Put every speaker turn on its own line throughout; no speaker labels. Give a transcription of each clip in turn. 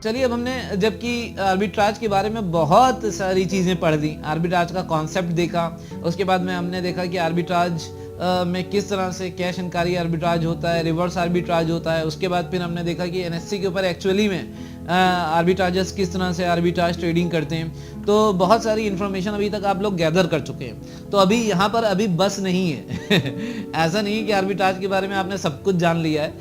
चलिए अब हमने जबकि आर्बिट्राज के बारे में बहुत सारी चीज़ें पढ़ दी, आर्बिट्राज का कॉन्सेप्ट देखा, उसके बाद में हमने देखा कि आर्बिट्राज में किस तरह से कैश एंड कैरी आर्बिट्राज होता है, रिवर्स आर्बिट्राज होता है। उसके बाद फिर हमने देखा कि एनएससी के ऊपर एक्चुअली में आर्बिट्राजर्स किस तरह से आर्बिट्राज ट्रेडिंग करते हैं। तो बहुत सारी इन्फॉर्मेशन अभी तक आप लोग गैदर कर चुके हैं। तो अभी यहाँ पर अभी बस नहीं है ऐसा नहीं है कि आर्बिट्राज के बारे में आपने सब कुछ जान लिया है,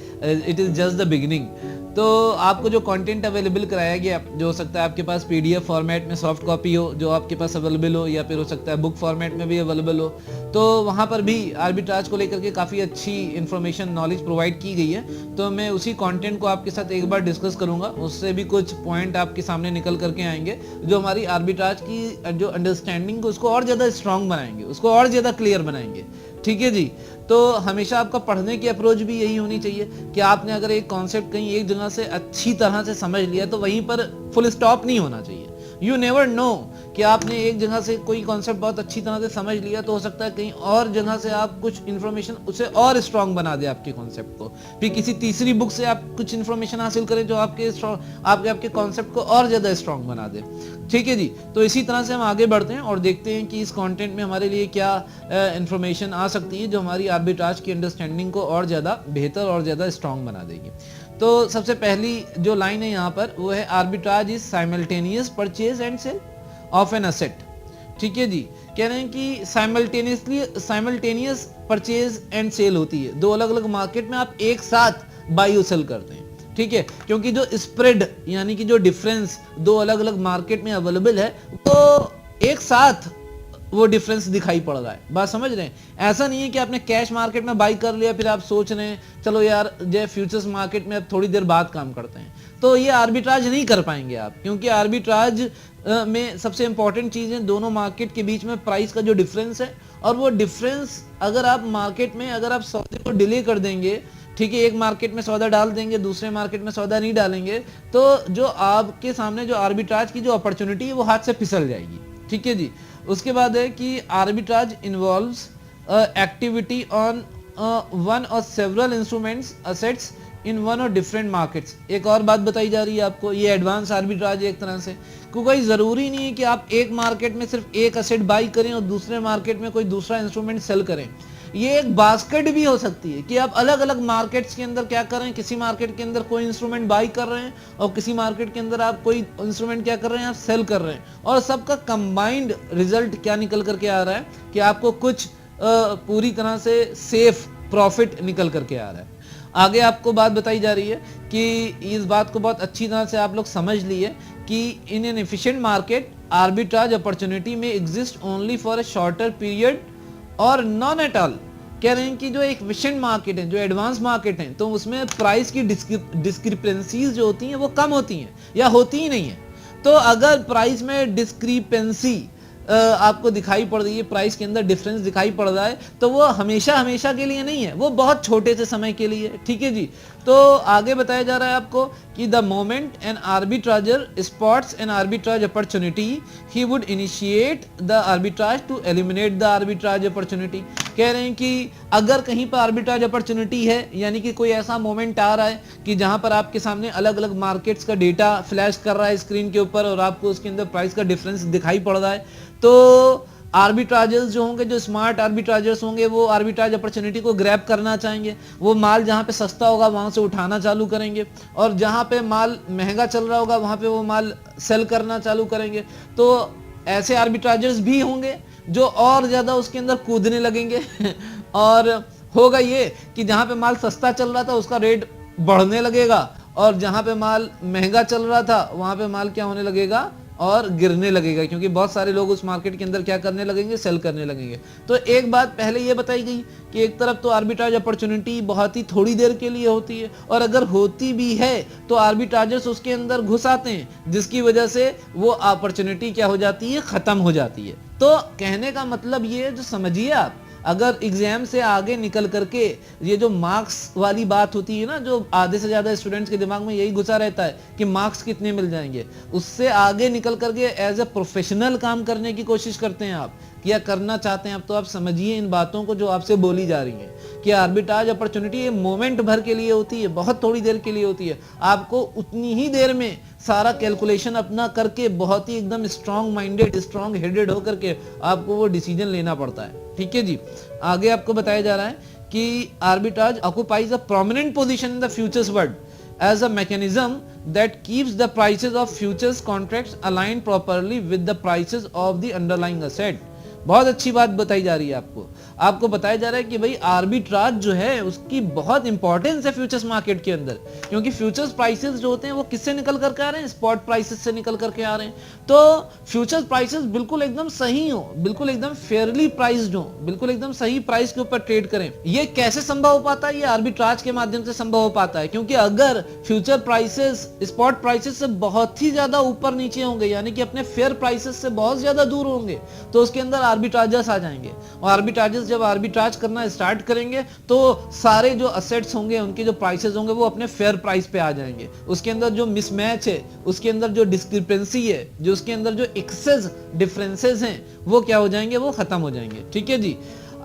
it is just the beginning. तो आपको जो कंटेंट अवेलेबल कराया गया, जो हो सकता है आपके पास पीडीएफ फॉर्मेट में सॉफ्ट कॉपी हो जो आपके पास अवेलेबल हो, या फिर हो सकता है बुक फॉर्मेट में भी अवेलेबल हो, तो वहाँ पर भी आर्बिट्राज को लेकर के काफ़ी अच्छी इन्फॉर्मेशन नॉलेज प्रोवाइड की गई है। तो मैं उसी कंटेंट को आपके साथ एक बार डिस्कस करूँगा, उससे भी कुछ पॉइंट आपके सामने निकल करके आएंगे जो हमारी आर्बिट्राज की जो अंडरस्टैंडिंग को उसको और ज़्यादा स्ट्रॉन्ग बनाएंगे, उसको और ज़्यादा क्लियर बनाएंगे। ठीक है जी। तो हमेशा आपका पढ़ने की अप्रोच भी यही होनी चाहिए कि आपने अगर एक कॉन्सेप्ट कहीं एक जगह से अच्छी तरह से समझ लिया तो वहीं पर फुल स्टॉप नहीं होना चाहिए। यू नेवर नो कि आपने एक जगह से कोई कॉन्सेप्ट बहुत अच्छी तरह से समझ लिया तो हो सकता है कहीं और जगह से आप कुछ इन्फॉर्मेशन उसे और स्ट्रांग बना दे आपके कॉन्सेप्ट को, फिर किसी तीसरी बुक से आप कुछ इन्फॉर्मेशन हासिल करें जो आपके कॉन्सेप्ट को और ज्यादा स्ट्रांग बना दे। ठीक है जी। तो इसी तरह से हम आगे बढ़ते हैं और देखते हैं कि इस कंटेंट में हमारे लिए क्या इन्फॉर्मेशन आ सकती है जो हमारी आर्बिट्राज की अंडरस्टैंडिंग को और ज़्यादा बेहतर और ज़्यादा स्ट्रांग बना देगी। तो सबसे पहली जो लाइन है यहाँ पर वो है arbitrage is simultaneous purchase and sale of an asset. ठीक है जी। कह रहे हैं कि साइमल्टेनियस परचेज एंड सेल होती है, दो अलग अलग मार्केट में आप एक साथ बाई और सेल करते हैं। ठीक है, क्योंकि जो स्प्रेड यानी कि जो डिफरेंस दो अलग अलग मार्केट में अवेलेबल है वो एक साथ वो डिफरेंस दिखाई पड़ रहा है। बात समझ रहे हैं? ऐसा नहीं है कि आपने कैश मार्केट में बाई कर लिया फिर आप सोच रहे हैं चलो यार जो फ्यूचर्स मार्केट में अब थोड़ी देर बाद काम करते हैं, तो ये आर्बिट्राज नहीं कर पाएंगे आप, क्योंकि आर्बिट्राज में सबसे इंपॉर्टेंट चीज़ है दोनों मार्केट के बीच में प्राइस का जो डिफरेंस है, और वो डिफरेंस अगर आप मार्केट में अगर आप सौदे को डिले कर देंगे, ठीक है, एक मार्केट में सौदा डाल देंगे दूसरे मार्केट में सौदा नहीं डालेंगे, तो जो आपके सामने जो आर्बिट्राज की जो अपॉर्चुनिटी है वो हाथ से फिसल जाएगी। ठीक है जी। उसके बाद है कि arbitrage involves activity on one or several instruments assets in one or different markets. एक और बात बताई जा रही है आपको, ये एडवांस आर्बिट्राज एक तरह से, क्योंकि ज़रूरी नहीं है कि आप एक मार्केट में सिर्फ एक असेट बाई करें और दूसरे मार्केट में कोई दूसरा इंस्ट्रूमेंट सेल करें। ये एक बास्केट भी हो सकती है कि आप अलग अलग मार्केट्स के अंदर क्या करें, किसी मार्केट के अंदर कोई इंस्ट्रूमेंट बाई कर रहे हैं और किसी मार्केट के अंदर आप कोई इंस्ट्रूमेंट क्या कर रहे हैं, आप सेल कर रहे हैं, और सबका कंबाइंड रिजल्ट क्या निकल करके आ रहा है कि आपको कुछ पूरी तरह से सेफ प्रॉफिट निकल करके आ रहा है। आगे आपको बात बताई जा रही है कि इस बात को बहुत अच्छी तरह से आप लोग समझ लिए कि in an efficient market arbitrage opportunity में exist only for a shorter period or none at all. कह रहे हैं कि जो एक एफिशिएंट मार्केट है, जो एडवांस मार्केट है, तो उसमें प्राइस की डिस्क्रिपेंसीज जो होती हैं वो कम होती हैं या होती ही नहीं है। तो अगर प्राइस में डिस्क्रिपेंसी आपको दिखाई पड़ रही है, प्राइस के अंदर डिफरेंस दिखाई पड़ रहा है, तो वो हमेशा हमेशा के लिए नहीं है, वो बहुत छोटे से समय के लिए। ठीक है जी। तो आगे बताया जा रहा है आपको कि the moment an arbitrageur spots an arbitrage opportunity he would initiate the arbitrage to eliminate the arbitrage opportunity. कह रहे हैं कि अगर कहीं पर आर्बिट्राज अपॉर्चुनिटी है, यानी कि कोई ऐसा मोमेंट आ रहा है कि जहां पर आपके सामने अलग अलग मार्केट्स का डेटा फ्लैश कर रहा है स्क्रीन के ऊपर और आपको उसके अंदर प्राइस का डिफरेंस दिखाई पड़ रहा है, तो आर्बिट्राजर्स जो होंगे, जो स्मार्ट आर्बिट्राजर्स होंगे, वो आर्बिट्राज अपॉर्चुनिटी को ग्रैब करना चाहेंगे। वो माल जहां पे सस्ता होगा वहां से उठाना चालू करेंगे, और जहां पे माल महंगा चल रहा होगा वहां पे वो माल सेल करना चालू करेंगे। तो ऐसे आर्बिट्राजर्स भी होंगे जो और ज्यादा उसके अंदर कूदने लगेंगे और होगा ये कि जहां पे माल सस्ता चल रहा था उसका रेट बढ़ने लगेगा, और जहां पे माल महंगा चल रहा था वहां पे माल क्या होने लगेगा और गिरने लगेगा, क्योंकि बहुत सारे लोग उस मार्केट के अंदर क्या करने लगेंगे, सेल करने लगेंगे। तो एक बात पहले ये बताई गई कि एक तरफ तो आर्बिट्राज अपॉर्चुनिटी बहुत ही थोड़ी देर के लिए होती है, और अगर होती भी है तो आर्बिट्राजर्स उसके अंदर घुस आते हैं, जिसकी वजह से वो अपॉर्चुनिटी क्या हो जाती है, खत्म हो जाती है। तो कहने का मतलब ये जो समझिए आप, अगर एग्जाम से आगे निकल करके ये जो मार्क्स वाली बात होती है ना, जो आधे से ज्यादा स्टूडेंट्स के दिमाग में यही घुसा रहता है कि मार्क्स कितने मिल जाएंगे, उससे आगे निकल करके एज ए प्रोफेशनल काम करने की कोशिश करते हैं आप या करना चाहते हैं आप, तो आप समझिए इन बातों को जो आपसे बोली जा रही हैं कि आर्बिट्राज अपॉर्चुनिटी ये मोमेंट भर के लिए होती है, बहुत थोड़ी देर के लिए होती है। आपको उतनी ही देर में सारा कैलकुलेशन अपना करके बहुत ही एकदम स्ट्रांग माइंडेड, स्ट्रांग हेडेड होकर के आपको वो डिसीजन लेना पड़ता है। ठीक है जी, आगे आपको बताया जा रहा है कि arbitrage occupies a prominent position in the futures world as a mechanism that keeps the prices of futures contracts aligned properly with the prices of the underlying asset। बहुत अच्छी बात बताई जा रही है आपको बताया जा रहा है कि भाई आर्बिट्राज जो है उसकी बहुत इंपॉर्टेंस है फ्यूचर्स मार्केट के अंदर, क्योंकि फ्यूचर्स प्राइसेस जो होते हैं वो किससे निकल करके आ रहे हैं, स्पॉट प्राइसेस से निकल करके आ रहे हैं। तो फ्यूचर्स प्राइसेस बिल्कुल एकदम सही हो, बिल्कुल एकदम फेयरली प्राइस्ड हो, बिल्कुल एकदम सही प्राइस के ऊपर ट्रेड करें। ये कैसे संभव हो पाता है? ये आर्बिट्राज के माध्यम से संभव हो पाता है, क्योंकि अगर फ्यूचर प्राइसेस स्पॉट प्राइसेस से बहुत ही ज्यादा ऊपर नीचे होंगे, यानी कि अपने फेयर प्राइसेस से बहुत ज्यादा दूर होंगे, तो उसके अंदर आर्बिट्राजर्स आ जाएंगे। और आर्बिट्राजर्स जब आर्बिट्राज करना स्टार्ट करेंगे तो सारे जो असेट्स होंगे, उनके जो प्राइसेस होंगे, वो अपने फेयर प्राइस पे आ जाएंगे। उसके अंदर जो मिसमैच है, उसके अंदर जो डिस्क्रिपेंसी है, जो उसके अंदर जो एक्सेस डिफरेंसेस हैं, वो क्या हो जाएंगे, वो खत्म हो जाएंगे। ठीक है जी,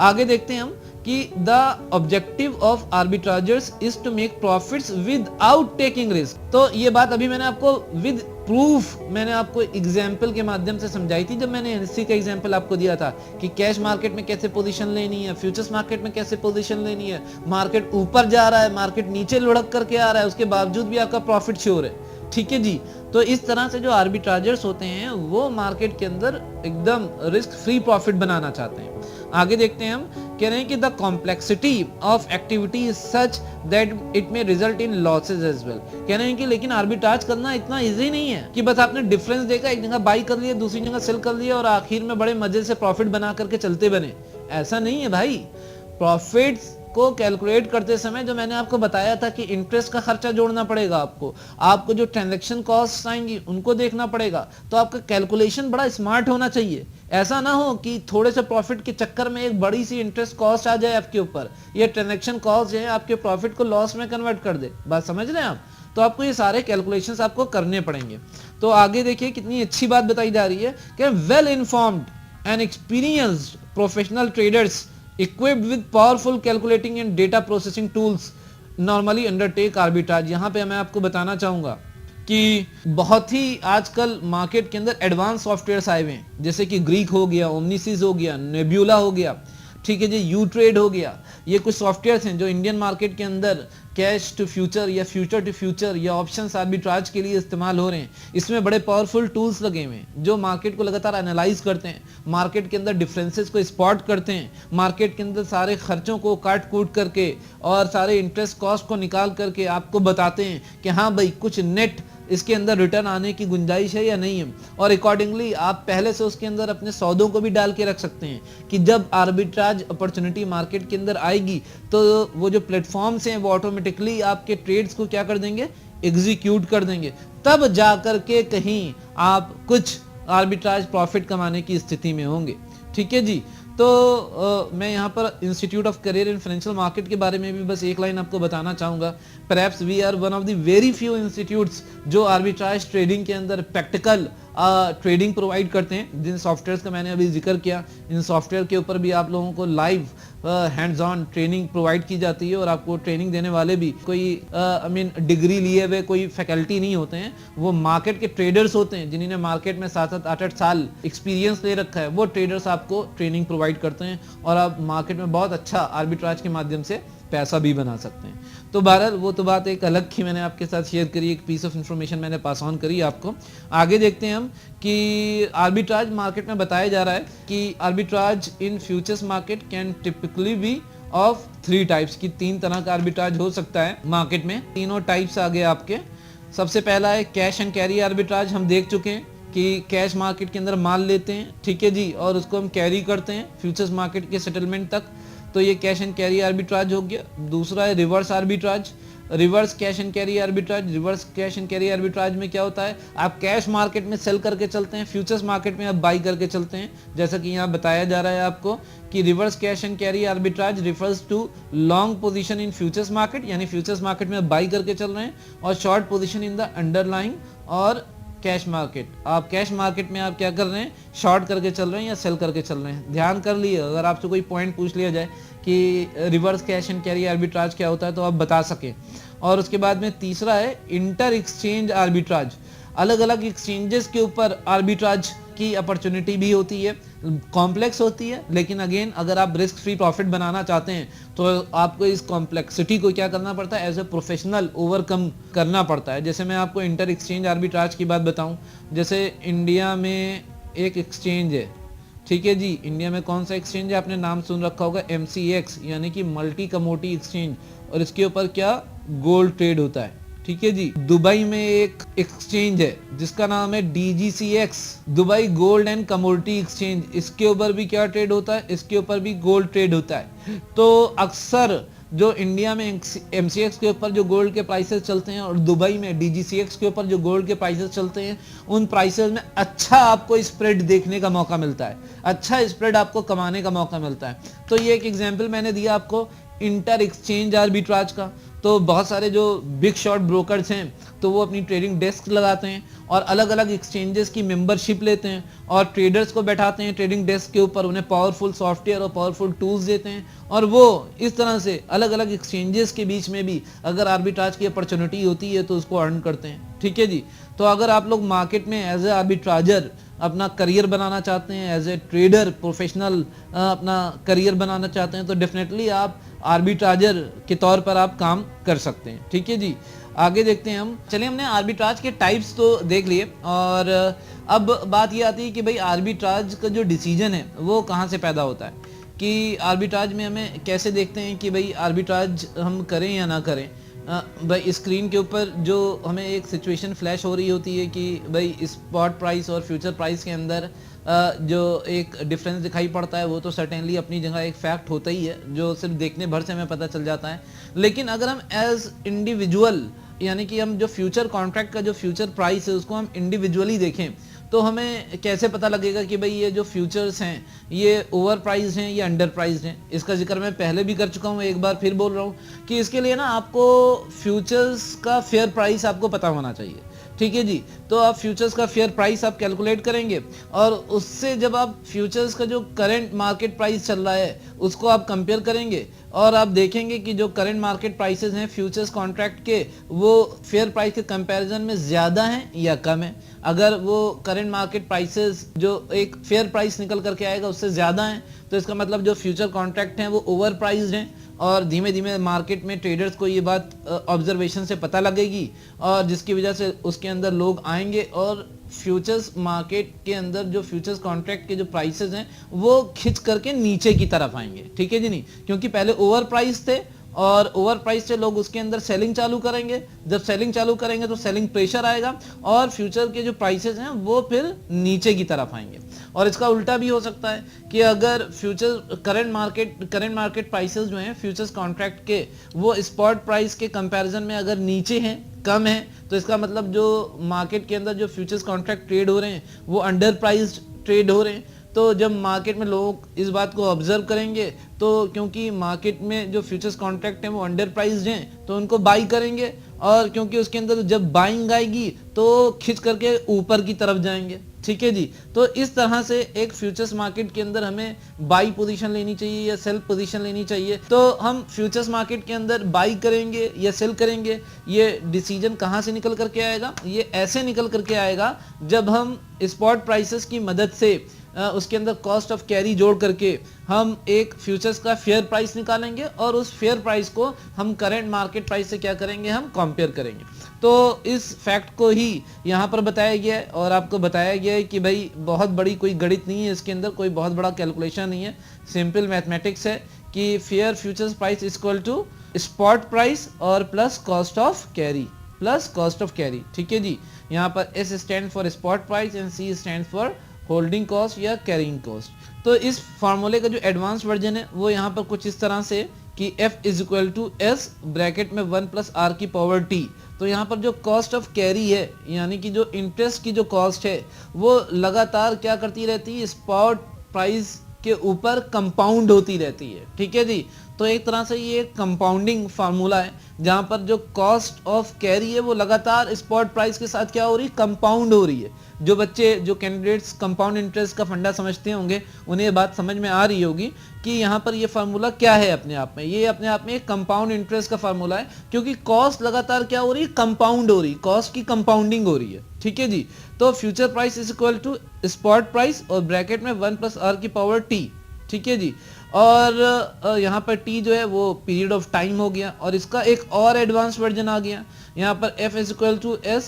आगे देखते हैं हम कि the objective of arbitrageurs is to make profits without taking risk. तो ये बात अभी मैंने आपको विद प्रूफ मैंने आपको एग्जाम्पल के माध्यम से समझाई थी, जब मैंने एनएससी का एग्जाम्पल आपको दिया था कि कैश मार्केट में कैसे पोजीशन लेनी है, फ्यूचर्स मार्केट में कैसे पोजीशन लेनी है। मार्केट ऊपर जा रहा है, मार्केट नीचे लुढ़क करके आ रहा है, उसके बावजूद भी आपका प्रॉफिट श्योर है। ठीक है जी, तो इस तरह से जो आर्बिट्राजर्स होते हैं वो मार्केट के अंदर एकदम रिस्क फ्री प्रॉफिट बनाना चाहते हैं। आगे देखते हैं हम, कह रहे हैं कि the complexity of activity is such that it may result in losses as well. कह रहे हैं कि लेकिन आर्बिट्राज करना इतना इजी नहीं है कि बस आपने डिफरेंस देखा, एक जगह बाई कर लिया, दूसरी जगह सेल कर लिया और आखिर में बड़े मजे से प्रॉफिट बना करके चलते बने। ऐसा नहीं है भाई। प्रॉफिट्स को कैलकुलेट करते समय जो मैंने आपको बताया था कि इंटरेस्ट का खर्चा जोड़ना पड़ेगा, आपको जो ट्रांजैक्शन कॉस्ट आएंगी उनको देखना पड़ेगा। तो आपका कैलकुलेशन बड़ा स्मार्ट होना चाहिए। ऐसा ना हो कि थोड़े से प्रॉफिट के चक्कर में एक बड़ी सी इंटरेस्ट कॉस्ट आ जाए आपके ऊपर, ये ट्रांजैक्शन कॉस्ट जो है आपके प्रॉफिट को लॉस में कन्वर्ट कर दे। बात समझ रहे हैं आप? तो आपको ये सारे कैलकुलेशंस आपको करने पड़ेंगे। तो आगे देखिए कितनी अच्छी बात बताई जा रही है कि well informed and experienced professional traders equipped with powerful calculating and data processing tools normally undertake arbitrage। यहाँ पे मैं आपको बताना चाहूंगा कि बहुत ही आजकल मार्केट के अंदर एडवांस सॉफ्टवेयर्स आए हुए हैं, जैसे कि ग्रीक हो गया, ओमनीसिस हो गया, नेब्यूला हो गया, ठीक है जी, यू ट्रेड हो गया। ये कुछ सॉफ्टवेयर्स हैं जो इंडियन मार्केट के अंदर कैश टू फ्यूचर या फ्यूचर टू फ्यूचर या ऑप्शंस आर्बिट्राज के लिए इस्तेमाल हो रहे हैं। इसमें बड़े पावरफुल टूल्स लगे हुए हैं जो मार्केट को लगातार एनालाइज करते हैं, मार्केट के अंदर डिफरेंसेस को स्पॉट करते हैं, मार्केट के अंदर सारे खर्चों को काट कूट करके और सारे इंटरेस्ट कॉस्ट को निकाल करके आपको बताते हैं कि हाँ भाई कुछ नेट इसके अंदर रिटर्न आने की गुंजाइश है या नहीं है। और अकॉर्डिंगली आप पहले से उसके अंदर अपने सौदों को भी डाल के रख सकते हैं कि जब आर्बिट्राज अपॉर्चुनिटी मार्केट के अंदर आएगी तो वो जो प्लेटफॉर्म्स हैं वो ऑटोमेटिकली आपके ट्रेड्स को क्या कर देंगे, एग्जीक्यूट कर देंगे। तब जाकर के कहीं आप कुछ आर्बिट्राज प्रॉफिट कमाने की स्थिति में होंगे। ठीक है जी, तो मैं यहाँ पर institute of career in financial market के बारे में भी बस एक लाइन आपको बताना चाहूँगा। Perhaps we are one of the very few institutes जो आर्बिट्राज ट्रेडिंग के अंदर प्रैक्टिकल ट्रेडिंग प्रोवाइड करते हैं। जिन सॉफ्टवेयर्स का मैंने अभी जिक्र किया, इन सॉफ्टवेयर के ऊपर भी आप लोगों को live hands on training provide की जाती है और आपको ट्रेनिंग देने वाले भी कोई डिग्री लिए हुए कोई फैकल्टी नहीं होते हैं, वो मार्केट के ट्रेडर्स होते हैं जिन्होंने मार्केट में 7-7 8-8 साल एक्सपीरियंस ले रखा है। वो ट्रेडर्स आपको ट्रेनिंग प्रोवाइड करते हैं और आप मार्केट में बहुत अच्छा आर्बिट्राज के माध्यम से पैसा भी बना सकते हैं। तो बहरहाल वो तो बात एक अलग थी, मैंने आपके साथ शेयर करी, एक पीस ऑफ इंफॉर्मेशन मैंने पास ऑन करी आपको। आगे देखते हैं हम कि आर्बिट्राज मार्केट में बताया जा रहा है कि arbitrage in futures market can typically be of 3 types की 3 तरह का आर्बिट्राज हो सकता है मार्केट में। तीनों टाइप्स आगे आपके। सबसे पहला है कैश एंड कैरी आर्बिट्राज। हम देख चुके हैं कि कैश मार्केट के अंदर माल लेते हैं, ठीक है जी, और उसको हम कैरी करते हैं फ्यूचर्स मार्केट के सेटलमेंट तक, तो ये कैश एंड कैरी आर्बिट्राज हो गया। दूसरा है reverse arbitrage, reverse cash and carry arbitrage. Reverse cash and carry arbitrage में क्या होता है, आप कैश मार्केट में सेल करके चलते हैं, फ्यूचर्स मार्केट में आप बाई करके चलते हैं। जैसा कि यहाँ बताया जा रहा है आपको कि reverse cash and carry arbitrage refers to long position in futures market, यानी फ्यूचर्स मार्केट में आप बाई करके चल रहे हैं, और short position in the underlying और कैश मार्केट, आप कैश मार्केट में आप क्या कर रहे हैं, शॉर्ट करके चल रहे हैं या सेल करके चल रहे हैं। ध्यान कर लिए, अगर आपसे कोई पॉइंट पूछ लिया जाए कि reverse cash and carry arbitrage क्या होता है तो आप बता सकें। और उसके बाद में तीसरा है इंटर एक्सचेंज आर्बिट्राज, अलग अलग एक्सचेंजेस के ऊपर आर्बिट्राज की अपॉर्चुनिटी भी होती है, कॉम्प्लेक्स होती है, लेकिन अगेन अगर आप रिस्क फ्री प्रॉफिट बनाना चाहते हैं तो आपको इस कॉम्प्लेक्सिटी को क्या करना पड़ता है, एज ए प्रोफेशनल ओवरकम करना पड़ता है। जैसे मैं आपको इंटर एक्सचेंज आर्बिट्राज की बात बताऊं, जैसे इंडिया में एक एक्सचेंज है, ठीक है जी, इंडिया में कौन सा एक्सचेंज है, आपने नाम सुन रखा होगा MCX, यानी कि मल्टी कमोडिटी एक्सचेंज, और इसके ऊपर क्या, गोल्ड ट्रेड होता है, ठीक है जी। दुबई में एक एक्सचेंज है जिसका नाम है DGCX, Dubai gold and commodity exchange, इसके ऊपर भी क्या ट्रेड होता है, इसके ऊपर भी गोल्ड ट्रेड होता है। तो अक्सर जो इंडिया में MCX के ऊपर जो गोल्ड के प्राइसेस चलते हैं और दुबई में DGCX के ऊपर जो गोल्ड के प्राइसेस चलते हैं, उन प्राइसेस में अच्छा आपको स्प्रेड देखने का मौका मिलता है, अच्छा स्प्रेड आपको कमाने का मौका मिलता है। तो ये एक एग्जांपल मैंने दिया आपको इंटर एक्सचेंज आर्बिट्राज का। तो बहुत सारे जो बिग शॉट ब्रोकर्स हैं तो वो अपनी ट्रेडिंग डेस्क लगाते हैं और अलग अलग एक्सचेंजेस की मेंबरशिप लेते हैं और ट्रेडर्स को बैठाते हैं ट्रेडिंग डेस्क के ऊपर, उन्हें पावरफुल सॉफ्टवेयर और पावरफुल टूल्स देते हैं और वो इस तरह से अलग अलग एक्सचेंजेस के बीच में भी अगर आर्बिट्राज की अपॉर्चुनिटी होती है तो उसको अर्न करते हैं, ठीक है जी। तो अगर आप लोग मार्केट में एज ए आर्बिट्राजर अपना करियर बनाना चाहते हैं, एज ए ट्रेडर प्रोफेशनल अपना करियर बनाना चाहते हैं, तो डेफिनेटली आप आर्बिट्राजर के तौर पर आप काम कर सकते हैं, ठीक है जी। आगे देखते हैं हम, चलिए हमने आर्बिट्राज के टाइप्स तो देख लिए और अब बात ये आती है कि भाई आर्बिट्राज का जो डिसीजन है वो कहाँ से पैदा होता है, कि आर्बिट्राज में हमें कैसे देखते हैं कि भाई आर्बिट्राज हम करें या ना करें। भाई स्क्रीन के ऊपर जो हमें एक सिचुएशन फ्लैश हो रही होती है कि भाई स्पॉट प्राइस और फ्यूचर प्राइस के अंदर जो एक डिफरेंस दिखाई पड़ता है वो तो सर्टेनली अपनी जगह एक फैक्ट होता ही है जो सिर्फ देखने भर से हमें पता चल जाता है। लेकिन अगर हम एज इंडिविजुअल, यानी कि हम जो फ्यूचर कॉन्ट्रैक्ट का जो फ्यूचर प्राइस है उसको हम इंडिविजुअली देखें तो हमें कैसे पता लगेगा कि भाई ये जो फ्यूचर्स हैं ये ओवर प्राइस हैं या अंडर प्राइस हैं। इसका जिक्र मैं पहले भी कर चुका हूँ, एक बार फिर बोल रहा हूँ कि इसके लिए ना आपको फ्यूचर्स का फेयर प्राइस आपको पता होना चाहिए, ठीक है जी। तो आप फ्यूचर्स का फेयर प्राइस आप कैलकुलेट करेंगे और उससे जब आप फ्यूचर्स का जो करंट मार्केट प्राइस चल रहा है उसको आप कंपेयर करेंगे और आप देखेंगे कि जो करंट मार्केट प्राइसेस हैं फ्यूचर्स कॉन्ट्रैक्ट के वो फेयर प्राइस के कंपैरिजन में ज़्यादा हैं या कम है। अगर वो करंट मार्केट प्राइसेस जो एक फेयर प्राइस निकल करके आएगा उससे ज़्यादा हैं तो इसका मतलब जो फ्यूचर कॉन्ट्रैक्ट हैं वो ओवर प्राइस्ड हैं और धीमे धीमे मार्केट में ट्रेडर्स को ये बात ऑब्जर्वेशन से पता लगेगी और जिसकी वजह से उसके अंदर लोग आएंगे और फ्यूचर्स मार्केट के अंदर जो फ्यूचर्स कॉन्ट्रैक्ट के जो प्राइसेस हैं वो खिंच करके नीचे की तरफ आएंगे, ठीक है जी नहीं, क्योंकि पहले ओवर प्राइस थे और ओवर प्राइस से लोग उसके अंदर सेलिंग चालू करेंगे। जब सेलिंग चालू करेंगे तो सेलिंग प्रेशर आएगा और फ्यूचर के जो प्राइसेस हैं वो फिर नीचे की तरफ आएंगे। और इसका उल्टा भी हो सकता है कि अगर फ्यूचर करंट मार्केट प्राइसेस जो हैं फ्यूचर्स कॉन्ट्रैक्ट के वो स्पॉट प्राइस के कंपैरिजन में अगर नीचे हैं, कम है, तो इसका मतलब जो मार्केट के अंदर जो फ्यूचर्स कॉन्ट्रैक्ट ट्रेड हो रहे हैं वो अंडर प्राइस्ड ट्रेड हो रहे हैं। तो जब मार्केट में लोग इस बात को ऑब्जर्व करेंगे तो क्योंकि मार्केट में जो फ्यूचर्स कॉन्ट्रैक्ट हैं वो अंडर प्राइस्ड हैं तो उनको बाई करेंगे और क्योंकि उसके अंदर जब बाइंग आएगी तो खिंच करके ऊपर की तरफ जाएंगे, ठीक है जी। तो इस तरह से एक फ्यूचर्स मार्केट के अंदर हमें बाई पोजीशन लेनी चाहिए या सेल पोजीशन लेनी चाहिए। तो हम फ्यूचर्स मार्केट के अंदर बाई करेंगे या सेल करेंगे, ये डिसीजन कहाँ से निकल करके आएगा, ये ऐसे निकल करके आएगा जब हम स्पॉट प्राइसेस की मदद से उसके अंदर कॉस्ट ऑफ कैरी जोड़ करके हम एक फ्यूचर्स का फेयर प्राइस निकालेंगे और उस फेयर प्राइस को हम करंट मार्केट प्राइस से क्या करेंगे, हम कंपेयर करेंगे। तो इस फैक्ट को ही यहाँ पर बताया गया है और आपको बताया गया है कि भाई बहुत बड़ी कोई गणित नहीं है, इसके अंदर कोई बहुत बड़ा कैलकुलेशन नहीं है, सिंपल मैथमेटिक्स है कि fair futures price equal to spot price और प्लस कॉस्ट ऑफ कैरी, ठीक है जी। यहाँ पर S stand for spot price and C stand for holding cost या कैरिंग कॉस्ट। तो इस फार्मूले का जो एडवांस वर्जन है वो यहाँ पर कुछ इस तरह से कि F is equal to S bracket में 1 प्लस R की पावर T। तो यहाँ पर जो कॉस्ट ऑफ कैरी है यानी कि जो इंटरेस्ट की जो कॉस्ट है वो लगातार क्या करती रहती है, स्पॉट प्राइस के ऊपर कंपाउंड होती रहती है, ठीक है जी। तो एक तरह से ये कंपाउंडिंग फार्मूला है जहां पर जो कॉस्ट ऑफ कैरी है वो लगातार स्पॉट प्राइस के साथ क्या हो रही है, कंपाउंड हो रही है। जो बच्चे, जो कैंडिडेट्स कंपाउंड इंटरेस्ट का फंडा समझते होंगे उन्हें ये बात समझ में आ रही होगी कि यहाँ पर ये फार्मूला क्या है अपने आप में। ये अपने आप में एक कंपाउंड इंटरेस्ट का फार्मूला है, क्योंकि कॉस्ट लगातार क्या हो रही है, कंपाउंड हो रही है, कॉस्ट की कंपाउंडिंग हो रही है। ठीक है जी। तो future price is equal to spot price और ब्रैकेट में 1 + r की पावर t। ठीक है जी। और यहाँ पर t जो है वो पीरियड ऑफ टाइम हो गया, और इसका एक और एडवांस वर्जन आ गया। यहाँ पर f is equal to s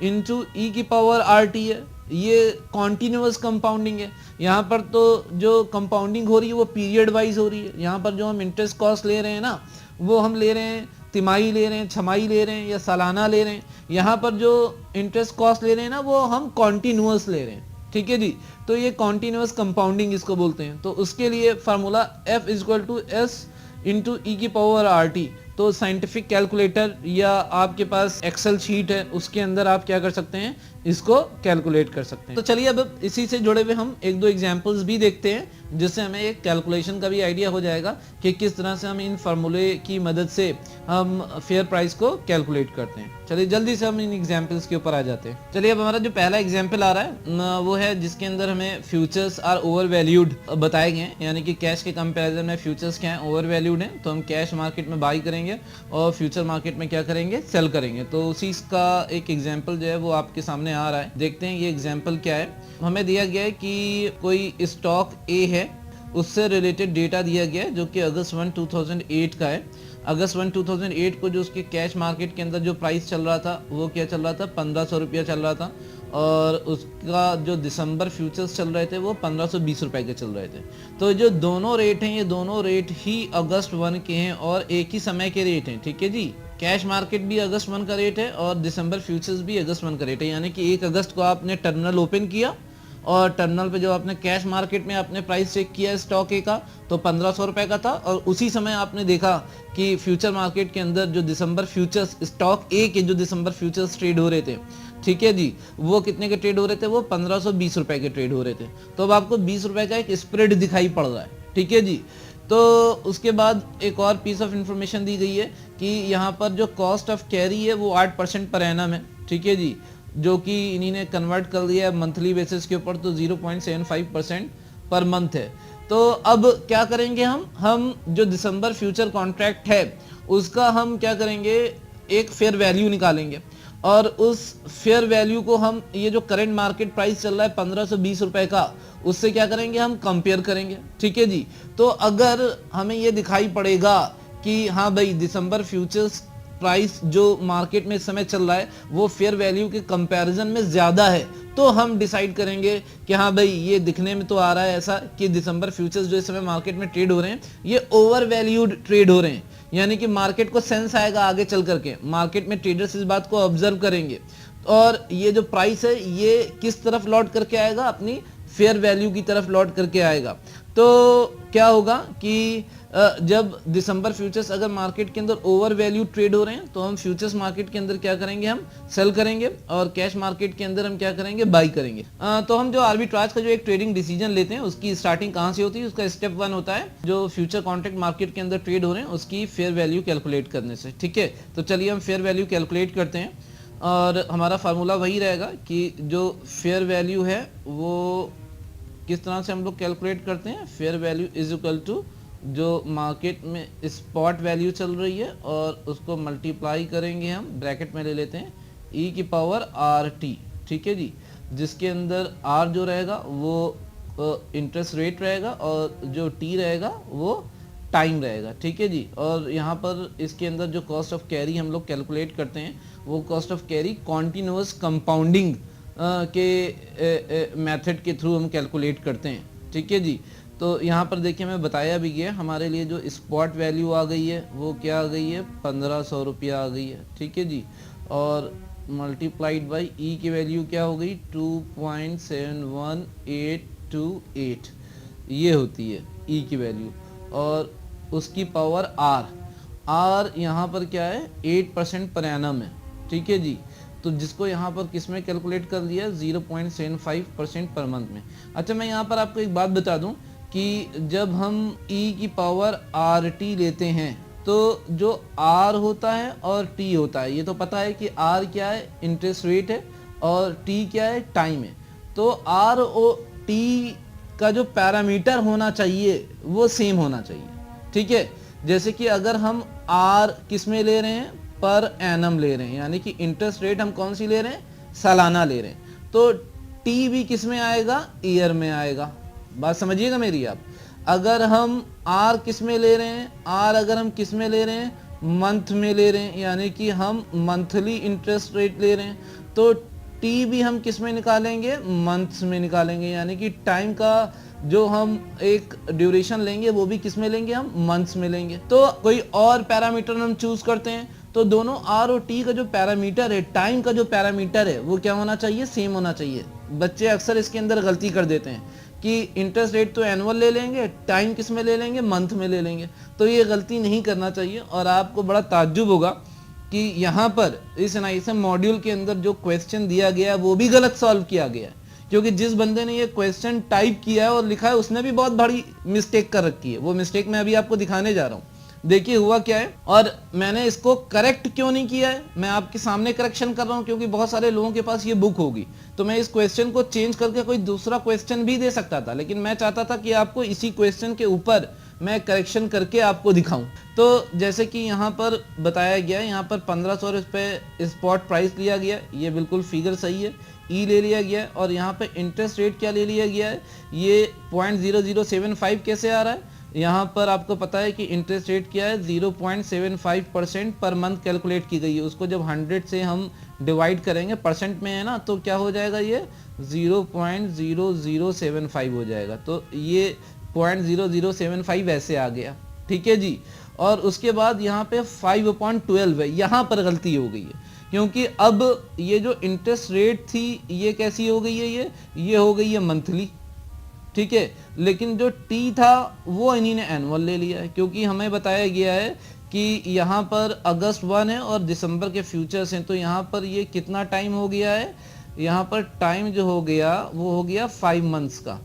into e की पावर आर टी है। ये कॉन्टिन्यूअस कंपाउंडिंग है। यहाँ पर तो जो कंपाउंडिंग हो रही है वो पीरियड वाइज हो रही है। यहाँ पर जो हम इंटरेस्ट कॉस्ट ले रहे हैं ना, वो हम ले रहे हैं तिमाही ले रहे हैं, छमाही ले रहे हैं या सालाना ले रहे हैं। यहाँ पर जो इंटरेस्ट कॉस्ट ले रहे हैं ना, वो हम कॉन्टिन्यूअस ले रहे हैं। ठीक है जी। तो ये कॉन्टिन्यूअस कंपाउंडिंग इसको बोलते हैं। तो उसके लिए formula f is equal to s into e की पावर आर टी। तो साइंटिफिक कैलकुलेटर या आपके पास एक्सेल शीट है, उसके अंदर आप क्या कर सकते हैं, इसको कैलकुलेट कर सकते हैं। तो चलिए अब इसी से जुड़े हुए हम एक दो एग्जांपल्स भी देखते हैं, जिससे हमें एक कैलकुलेशन का भी आइडिया हो जाएगा कि किस तरह से हम इन फार्मूले की मदद से हम फेयर प्राइस को कैलकुलेट करते हैं। चलिए जल्दी से हम इन एग्जांपल्स के ऊपर आ जाते हैं। चलिए अब हमारा जो पहला एग्जांपल आ रहा है वो है जिसके अंदर हमें फ्यूचर्स आर ओवर वैल्यूड बताए गए हैं, यानी कि कैश के कंपैरिजन में फ्यूचर्स क्या है, ओवर वैल्यूड है। तो हम कैश मार्केट में बाई करेंगे और फ्यूचर मार्केट में क्या करेंगे, सेल करेंगे। तो उसी का एक एग्जांपल जो है वो आपके सामने आ रहा है। देखते हैं ये एग्जांपल क्या है। हमें दिया गया है कि कोई स्टॉक ए है, उससे रिलेटेड डेटा दिया गया है जो कि अगस्त 1, 2008 का है। अगस्त 1, 2008 को जो उसके कैश मार्केट के अंदर जो प्राइस चल रहा था वो क्या चल रहा था, 1500 रुपया चल रहा था। और उसका जो दिसंबर फ्यूचर्स चल रहे थे वो 1520 रुपए के चल रहे थे। तो जो दोनों रेट हैं, ये दोनों रेट ही अगस्त 1 के हैं और एक ही समय के रेट हैं। ठीक है जी। कैश मार्केट भी अगस्त 1 का रेट है और दिसंबर फ्यूचर्स भी अगस्त 1 का रेट है। यानी कि 1 अगस्त को आपने टर्मिनल ओपन किया और टर्मिनल पे जो आपने कैश मार्केट में आपने प्राइस चेक किया स्टॉक ए का, तो 1500 रुपए का था। और उसी समय आपने देखा कि फ्यूचर मार्केट के अंदर जो दिसंबर फ्यूचर्स, स्टॉक ए के जो दिसंबर फ्यूचर्स ट्रेड हो रहे थे, ठीक है जी, वो कितने के ट्रेड हो रहे थे, वो 1520 रुपए के ट्रेड हो रहे थे। तो अब आपको 20 रुपए का एक स्प्रेड दिखाई पड़ रहा है। ठीक है जी। तो उसके बाद एक और पीस ऑफ इंफॉर्मेशन दी गई है कि यहाँ पर जो कॉस्ट ऑफ कैरी है वो 8% पर एनम है। ठीक है जी, जो कि इन्हीं ने कन्वर्ट कर दिया है मंथली बेसिस के ऊपर, तो 0.75% पर मंथ है। तो अब क्या करेंगे, हम जो दिसंबर फ्यूचर कॉन्ट्रैक्ट है उसका हम क्या करेंगे, एक फेयर वैल्यू निकालेंगे और उस फेयर वैल्यू को हम, ये जो करंट मार्केट प्राइस चल रहा है 1520 रुपए का, उससे क्या करेंगे, हम कंपेयर करेंगे। ठीक है जी। तो अगर हमें ये दिखाई पड़ेगा कि हाँ भाई दिसंबर फ्यूचर्स प्राइस जो मार्केट में इस समय चल रहा है वो फेयर वैल्यू के कंपैरिजन में ज्यादा है, तो हम डिसाइड करेंगे कि हाँ भाई ये दिखने में तो आ रहा है ऐसा कि दिसंबर फ्यूचर्स जो इस समय मार्केट में ट्रेड हो रहे हैं ये ओवर वैल्यूड ट्रेड हो रहे हैं। यानी कि मार्केट को सेंस आएगा आगे चल करके, मार्केट में ट्रेडर्स इस बात को ऑब्जर्व करेंगे और ये जो प्राइस है ये किस तरफ लौट करके आएगा, अपनी फेयर वैल्यू की तरफ लौट करके आएगा। तो क्या होगा कि जब दिसंबर फ्यूचर्स अगर मार्केट के अंदर ओवर वैल्यू ट्रेड हो रहे हैं तो हम फ्यूचर्स मार्केट के अंदर क्या करेंगे, हम सेल करेंगे और कैश मार्केट के अंदर हम क्या करेंगे, बाई करेंगे। तो हम जो आर्बिट्राज का जो एक ट्रेडिंग डिसीजन लेते हैं उसकी स्टार्टिंग कहाँ से होती है, उसका स्टेप 1 होता है जो फ्यूचर कॉन्ट्रैक्ट मार्केट के अंदर ट्रेड हो रहे हैं उसकी फेयर वैल्यू कैलकुलेट करने से। ठीक है, तो चलिए हम फेयर वैल्यू कैलकुलेट करते हैं और हमारा फार्मूला वही रहेगा कि जो फेयर वैल्यू है वो किस तरह से हम लोग कैलकुलेट करते हैं, fair value is equal to जो मार्केट में स्पॉट वैल्यू चल रही है और उसको मल्टीप्लाई करेंगे, हम ब्रैकेट में ले लेते हैं ई की पावर आर टी। ठीक है जी, जिसके अंदर आर जो रहेगा वो इंटरेस्ट रेट रहेगा और जो टी रहेगा वो टाइम रहेगा। ठीक है जी। और यहाँ पर इसके अंदर जो कॉस्ट ऑफ कैरी हम लोग कैलकुलेट करते हैं वो cost of carry continuous compounding के मेथड के थ्रू हम कैलकुलेट करते हैं। ठीक है जी। तो यहाँ पर देखिए मैं बताया भी गया, हमारे लिए जो स्पॉट वैल्यू आ गई है वो क्या आ गई है, 1500 रुपया आ गई है। ठीक है जी। और मल्टीप्लाइड बाई ई की वैल्यू क्या हो गई, 2.71828 ये होती है ई की वैल्यू। और उसकी पावर आर यहाँ पर क्या है, 8% पर एनम है। ठीक है जी। तो जिसको यहाँ पर किस में कैलकुलेट कर लिया, 0.75% पर मंथ में। अच्छा मैं यहाँ पर आपको एक बात बता दूं कि जब हम e की पावर RT लेते हैं तो जो R होता है और T होता है, ये तो पता है कि R क्या है, इंटरेस्ट रेट है, और T क्या है, टाइम है। तो R और T का जो पैरामीटर होना चाहिए वो सेम होना चाहिए, ठीक है। जैसे कि अगर हम R किस में ले रहे हैं, पर एनम ले रहे हैं, यानी कि इंटरेस्ट रेट हम कौन सी ले रहे हैं, सालाना ले रहे हैं, तो T भी किस में आएगा, ईयर में आएगा। बात समझिएगा मेरी आप। अगर हम R किस में ले रहे हैं, R अगर हम किस में ले रहे हैं, मंथ में ले रहे हैं, यानी कि हम मंथली इंटरेस्ट रेट ले रहे हैं, तो T भी हम किस में निकालेंगे, मंथ्स में निकालेंगे, यानी कि टाइम का जो हम एक ड्यूरेशन लेंगे वो भी किस में लेंगे, हम मंथ्स में लेंगे। तो कोई और पैरामीटर हम चूज करते हैं तो दोनों R और T का जो पैरामीटर है, टाइम का जो पैरामीटर है, वो क्या होना चाहिए, सेम होना चाहिए। बच्चे अक्सर इसके अंदर गलती कर देते हैं कि इंटरेस्ट रेट तो एनुअल ले लेंगे, टाइम किस में ले लेंगे, मंथ में ले लेंगे। तो ये गलती नहीं करना चाहिए। और आपको बड़ा ताज्जुब होगा कि यहाँ पर इस एनआईएसएम मॉड्यूल के अंदर जो क्वेश्चन दिया गया है वो भी गलत सॉल्व किया गया है, क्योंकि जिस बंदे ने ये क्वेश्चन टाइप किया है और लिखा है उसने भी बहुत बड़ी मिस्टेक कर रखी है। वो मिस्टेक मैं अभी आपको दिखाने जा रहा हूँ। देखिए हुआ क्या है, और मैंने इसको करेक्ट क्यों नहीं किया है, मैं आपके सामने करेक्शन कर रहा हूँ, क्योंकि बहुत सारे लोगों के पास ये बुक होगी तो मैं इस क्वेश्चन को चेंज करके कोई दूसरा क्वेश्चन भी दे सकता था, लेकिन मैं चाहता था कि आपको इसी क्वेश्चन के ऊपर मैं करेक्शन करके आपको दिखाऊं। तो जैसे कि यहाँ पर बताया गया है, यहाँ पर 1500 रुपये स्पॉट प्राइस लिया गया, ये बिल्कुल फिगर सही है, ई ले लिया गया है। और यहाँ पे इंटरेस्ट रेट क्या ले लिया गया है, ये 0.0075 कैसे आ रहा है, यहाँ पर आपको पता है कि इंटरेस्ट रेट क्या है, 0.75% पर मंथ कैलकुलेट की गई है। उसको जब 100 से हम डिवाइड करेंगे, परसेंट में है ना, तो क्या हो जाएगा, ये 0.0075 हो जाएगा। तो ये 0.0075 ऐसे आ गया, ठीक है जी। और उसके बाद यहाँ पे 5/12 है, यहाँ पर गलती हो गई है, क्योंकि अब ये जो इंटरेस्ट रेट थी ये कैसी हो गई है, ये हो गई है मंथली, ठीक है। लेकिन जो टी था वो इन्हीं ने एनुअल ले लिया है, क्योंकि हमें बताया गया है कि यहाँ पर अगस्त 1 है और दिसंबर के फ्यूचर्स हैं, तो यहाँ पर ये कितना टाइम हो गया है, यहाँ पर टाइम जो हो गया वो हो गया 5 मंथ्स का,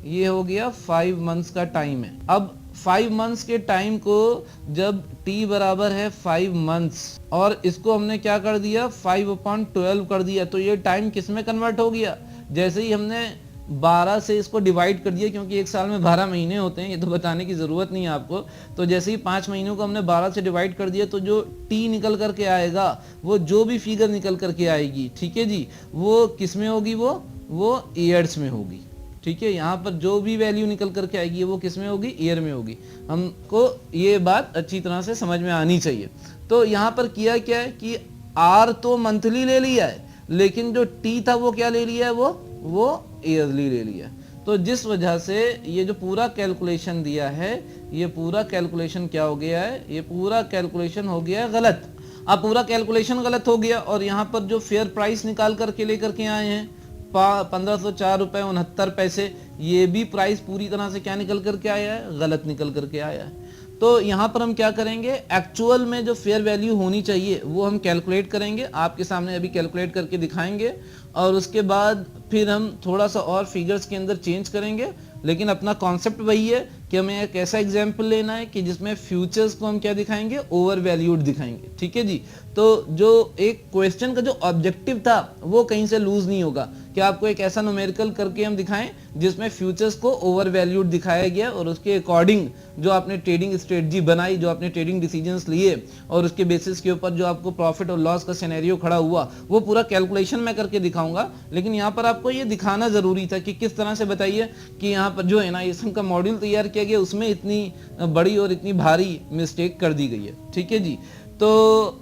ये हो गया 5 मंथ्स का टाइम है। अब 5 मंथ्स के टाइम को जब t बराबर है 5 मंथ्स और इसको हमने क्या कर दिया, 5/12 कर दिया, तो ये टाइम किस में कन्वर्ट हो गया, जैसे ही हमने 12 से इसको डिवाइड कर दिया, क्योंकि एक साल में 12 महीने होते हैं, ये तो बताने की ज़रूरत नहीं है आपको। तो जैसे ही 5 महीनों को हमने 12 से डिवाइड कर दिया, तो जो t निकल करके आएगा, वो जो भी फिगर निकल करके आएगी, ठीक है जी, वो किस में होगी, वो ईयर्स में होगी, ठीक है। यहाँ पर जो भी वैल्यू निकल करके आएगी वो किस में होगी, ईयर में होगी। हमको ये बात अच्छी तरह से समझ में आनी चाहिए। तो यहाँ पर किया क्या है कि R तो मंथली ले लिया है, लेकिन जो T था वो क्या ले लिया है, वो ईयरली ले लिया। तो जिस वजह से ये जो पूरा कैलकुलेशन दिया है, ये पूरा कैलकुलेशन क्या हो गया है, ये पूरा कैलकुलेशन हो गया है गलत। अब पूरा कैलकुलेशन गलत हो गया, और यहाँ पर जो फेयर प्राइस निकाल करके लेकर के आए हैं 1504.69 रुपये, ये भी प्राइस पूरी तरह से क्या निकल करके आया है, गलत निकल करके आया है। तो यहाँ पर हम क्या करेंगे, एक्चुअल में जो फेयर वैल्यू होनी चाहिए वो हम कैलकुलेट करेंगे, आपके सामने अभी कैलकुलेट करके दिखाएंगे, और उसके बाद फिर हम थोड़ा सा और फिगर्स के अंदर चेंज करेंगे। लेकिन अपना कॉन्सेप्ट वही है कि हमें एक ऐसा एग्जाम्पल लेना है कि जिसमें फ्यूचर्स को हम क्या दिखाएंगे, ओवर वैल्यूड दिखाएंगे, ठीक है जी। तो जो एक क्वेश्चन का जो ऑब्जेक्टिव था वो कहीं से लूज नहीं होगा कि आपको एक ऐसा न्यूमेरिकल करके हम दिखाएं जिसमें फ्यूचर्स को ओवर वैल्यूड दिखाया गया, और उसके अकॉर्डिंग जो आपने ट्रेडिंग स्ट्रेटजी बनाई, जो आपने ट्रेडिंग डिसीजंस लिए, और उसके बेसिस के ऊपर जो आपको प्रॉफिट और लॉस का सिनेरियो खड़ा हुआ, वो पूरा कैलकुलेशन मैं करके दिखाऊंगा। लेकिन यहाँ पर आपको ये दिखाना जरूरी था कि किस तरह से, बताइए कि यहाँ पर जो एनआईएसएम का मॉड्यूल तैयार किया गया उसमें इतनी बड़ी और इतनी भारी मिस्टेक कर दी गई है, ठीक है जी। तो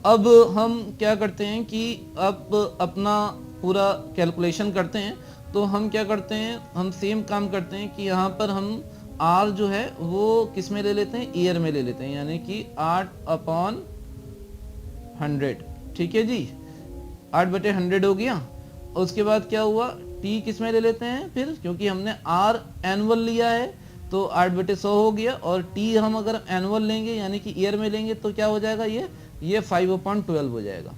अब हम क्या करते हैं कि अब अपना पूरा कैलकुलेशन करते हैं। तो हम क्या करते हैं, हम सेम काम करते हैं कि यहाँ पर हम R जो है वो किस में ले लेते हैं, ईयर में ले लेते हैं, यानी कि 8/100, ठीक है जी, 8/100 हो गया। उसके बाद क्या हुआ, T किस में ले लेते हैं फिर, क्योंकि हमने R एनुअल लिया है तो 8/100 हो गया, और T हम अगर एनुअल लेंगे यानी कि ईयर में लेंगे तो क्या हो जाएगा, ये 5/12 हो जाएगा,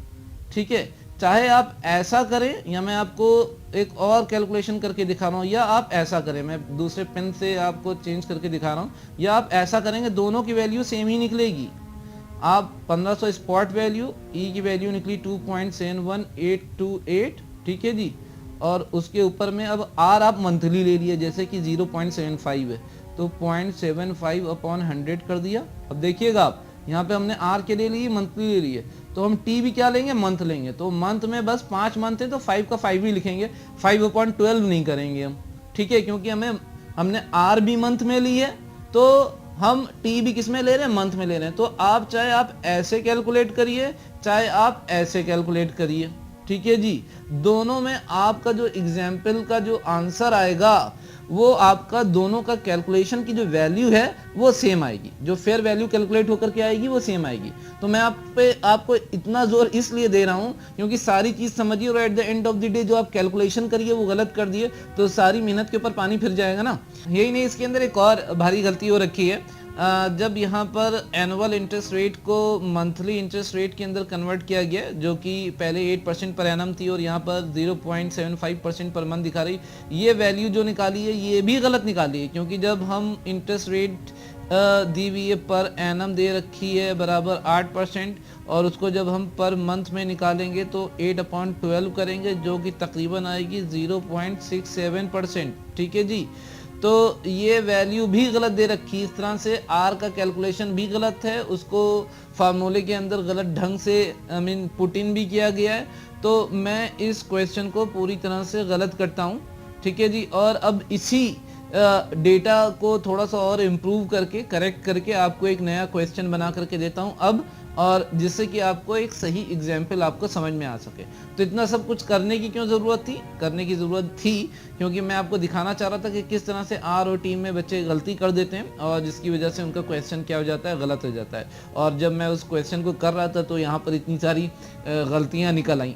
ठीक है। चाहे आप ऐसा करें या मैं आपको एक और कैलकुलेशन करके दिखा रहा हूँ, या आप ऐसा करें, मैं दूसरे पेन से आपको चेंज करके दिखा रहा हूँ, या आप ऐसा करेंगे, दोनों की वैल्यू सेम ही निकलेगी। आप 1500 स्पॉट वैल्यू, ई की वैल्यू निकली 2.71828, ठीक है जी। और उसके ऊपर में अब आर आप मंथली ले लिए, जैसे कि 0.75 है तो 0.75 अपॉन 100 कर दिया। अब देखिएगा आप यहाँ पे हमने आर के ले लिए, मंथली ले लिए, तो हम टी भी क्या लेंगे, मंथ लेंगे। तो मंथ में बस 5 मंथ है तो 5 का 5 ही लिखेंगे, 5/12 नहीं करेंगे हम, ठीक है, क्योंकि हमने आर भी मंथ में ली है, तो हम टी भी किस में ले रहे हैं, मंथ में ले रहे हैं। तो आप चाहे आप ऐसे कैलकुलेट करिए, चाहे आप ऐसे कैलकुलेट करिए, ठीक है जी, दोनों में आपका जो एग्जाम्पल का जो आंसर आएगा वो आपका दोनों का कैलकुलेशन की जो वैल्यू है वो सेम आएगी, जो फेयर वैल्यू कैलकुलेट होकर के आएगी वो सेम आएगी। तो मैं आपको इतना जोर इसलिए दे रहा हूं क्योंकि सारी चीज समझिए और at the end of the day जो आप कैलकुलेशन करिए वो गलत कर दिए तो सारी मेहनत के ऊपर पानी फिर जाएगा ना। यही नहीं, इसके अंदर एक और भारी गलती हो रखी है। जब यहाँ पर एनुअल इंटरेस्ट रेट को मंथली इंटरेस्ट रेट के अंदर कन्वर्ट किया गया, जो कि पहले 8% पर एनम थी और यहाँ पर 0.75% पर मंथ दिखा रही, ये वैल्यू जो निकाली है ये भी गलत निकाली है, क्योंकि जब हम इंटरेस्ट रेट दी हुई है पर एनम दे रखी है बराबर 8%, और उसको जब हम पर मंथ में निकालेंगे तो 8/12 करेंगे, जो कि तकरीबन आएगी 0.67%, ठीक है जी। तो ये वैल्यू भी गलत दे रखी, इस तरह से आर का कैलकुलेशन भी गलत है, उसको फार्मूले के अंदर गलत ढंग से पुट इन भी किया गया है। तो मैं इस क्वेश्चन को पूरी तरह से गलत करता हूँ, ठीक है जी। और अब इसी डेटा को थोड़ा सा और इम्प्रूव करके करेक्ट करके आपको एक नया क्वेश्चन बना करके देता हूँ अब, और जिससे कि आपको एक सही एग्जाम्पल आपको समझ में आ सके। तो इतना सब कुछ करने की क्यों ज़रूरत थी? करने की ज़रूरत थी क्योंकि मैं आपको दिखाना चाह रहा था कि किस तरह से आर और टी में बच्चे गलती कर देते हैं और जिसकी वजह से उनका क्वेश्चन क्या हो जाता है, गलत हो जाता है। और जब मैं उस क्वेश्चन को कर रहा था तो यहाँ पर इतनी सारी गलतियाँ निकल आई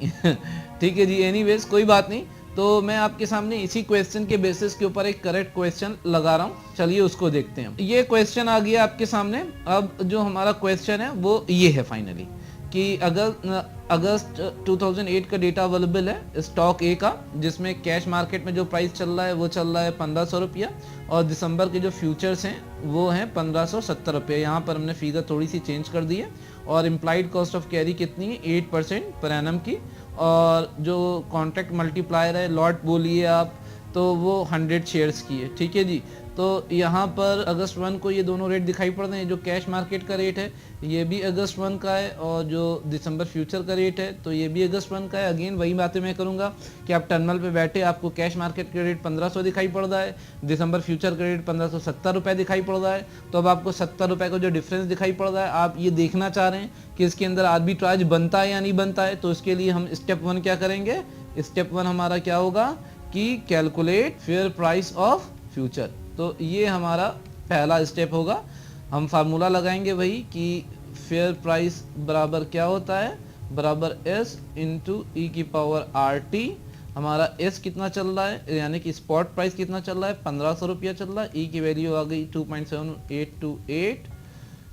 ठीक है जी। एनीवेज कोई बात नहीं, तो मैं आपके सामने इसी क्वेश्चन के बेसिस के ऊपर एक करेक्ट क्वेश्चन लगा रहा हूँ। चलिए उसको देखते हैं। ये क्वेश्चन आ गया आपके सामने। अब जो हमारा क्वेश्चन है वो ये है फाइनली कि अगस्त 2008 का डेटा अवेलेबल है स्टॉक ए का, जिसमें कैश मार्केट में जो प्राइस चल रहा है वो चल रहा है 1500 रुपया, और दिसंबर के जो फ्यूचर्स हैं वो हैं 1570 रुपये। यहाँ पर हमने फिगर थोड़ी सी चेंज कर दी है। और इम्प्लाइड कॉस्ट ऑफ कैरी कितनी है, 8% पर एनम की, और जो कॉन्ट्रैक्ट मल्टीप्लायर है लॉट बोलिए आप, तो वो 100 शेयर्स की है, ठीक है जी। तो यहाँ पर अगस्त 1 को ये दोनों रेट दिखाई पड़ रहे हैं। जो कैश मार्केट का रेट है ये भी अगस्त 1 का है, और जो दिसंबर फ्यूचर का रेट है तो ये भी अगस्त 1 का है। अगेन वही बातें मैं करूँगा कि आप टर्मिनल पे बैठे आपको कैश मार्केट का रेट 1500 दिखाई पड़ रहा है, दिसंबर फ्यूचर का रेट 1570 रुपये दिखाई पड़ रहा है। तो अब आपको 70 रुपये का जो डिफरेंस दिखाई पड़ रहा है, आप ये देखना चाह रहे हैं कि इसके अंदर आर्बिट्राज बनता है या नहीं बनता है। तो इसके लिए हम स्टेप 1 क्या करेंगे, स्टेप 1 हमारा क्या होगा कि calculate fair price of future. तो ये हमारा पहला स्टेप होगा। हम फार्मूला लगाएंगे वही कि फेयर प्राइस बराबर क्या होता है, बराबर एस इंटू ई की पावर आर टी। हमारा एस कितना चल रहा है, यानी कि स्पॉट प्राइस कितना चल रहा है, 1500 रुपया चल रहा है। ई की वैल्यू आ गई 2.7828,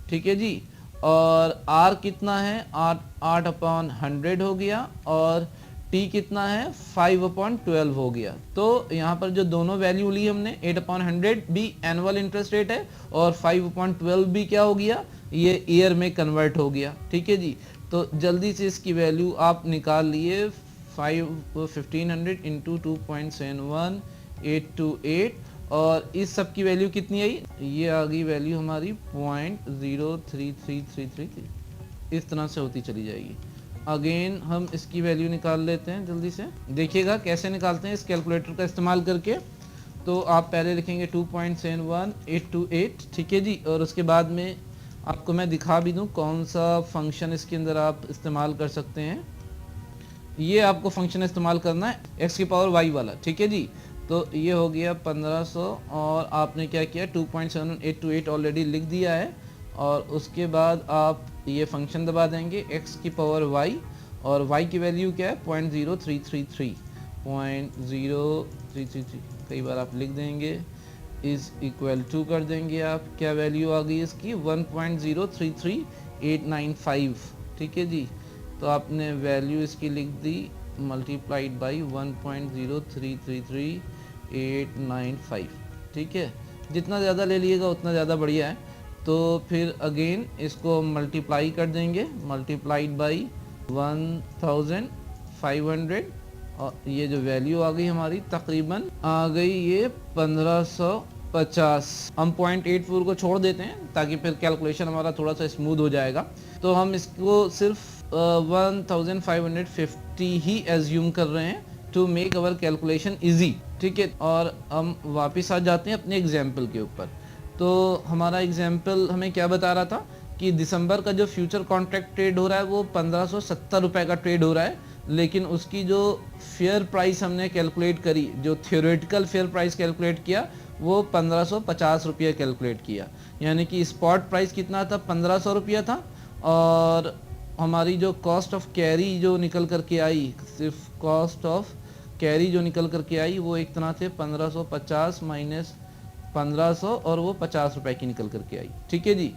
ठीक है जी। और आर कितना है, 8/100 हो गया, और टी कितना है, 5/12 हो गया। तो यहाँ पर जो दोनों वैल्यू ली हमने, 8/100 भी एनुअल इंटरेस्ट रेट है और 5/12 भी क्या हो गया, ये ईयर में कन्वर्ट हो गया, ठीक है जी। तो जल्दी से इसकी वैल्यू आप निकाल लिए, 1500 इंटू 2.71828, और इस सब की वैल्यू कितनी आई, ये आ गई वैल्यू हमारी 0.03333, इस तरह से होती चली जाएगी। अगेन हम इसकी वैल्यू निकाल लेते हैं जल्दी से। देखिएगा कैसे निकालते हैं इस कैलकुलेटर का इस्तेमाल करके। तो आप पहले लिखेंगे 2.71828, ठीक है जी। और उसके बाद में आपको मैं दिखा भी दूं कौन सा फंक्शन इसके अंदर आप इस्तेमाल कर सकते हैं। ये आपको फंक्शन इस्तेमाल करना है x की पावर y वाला, ठीक है जी। तो ये हो गया 1500, और आपने क्या किया, 2.7828 ऑलरेडी लिख दिया है, और उसके बाद आप ये फंक्शन दबा देंगे x की पावर y, और y की वैल्यू क्या है, 0.0333, कई बार आप लिख देंगे, इज इक्वल टू कर देंगे आप, क्या वैल्यू आ गई इसकी, 1.033895, ठीक है जी। तो आपने वैल्यू इसकी लिख दी मल्टीप्लाइड बाई 1.0333895, ठीक है। जितना ज़्यादा ले लिएगा उतना ज़्यादा बढ़िया है। तो फिर अगेन इसको मल्टीप्लाई कर देंगे, मल्टीप्लाइड बाई 1500, और ये जो वैल्यू आ गई हमारी तकरीबन आ गई ये 1550। हम 0.84 को छोड़ देते हैं ताकि फिर कैलकुलेशन हमारा थोड़ा सा स्मूथ हो जाएगा। तो हम इसको सिर्फ 1550 ही एज्यूम कर रहे हैं to make our calculation easy, ठीक है। और हम वापस आ जाते हैं अपने एग्जाम्पल के ऊपर। तो हमारा एग्जाम्पल हमें क्या बता रहा था कि दिसंबर का जो फ्यूचर कॉन्ट्रैक्ट ट्रेड हो रहा है वो 1570 रुपये का ट्रेड हो रहा है, लेकिन उसकी जो फेयर प्राइस हमने कैलकुलेट करी, जो थियोरेटिकल फेयर प्राइस कैलकुलेट किया, वो 1550 रुपये कैलकुलेट किया। यानी कि स्पॉट प्राइस कितना था, 1500 रुपया था, और हमारी जो कॉस्ट ऑफ कैरी जो निकल करके आई, सिर्फ कॉस्ट ऑफ कैरी जो निकल करके आई वो एक तरह से 1550 माइनस 1500, और वो 50 रुपए की निकल करके आई, ठीक है जी।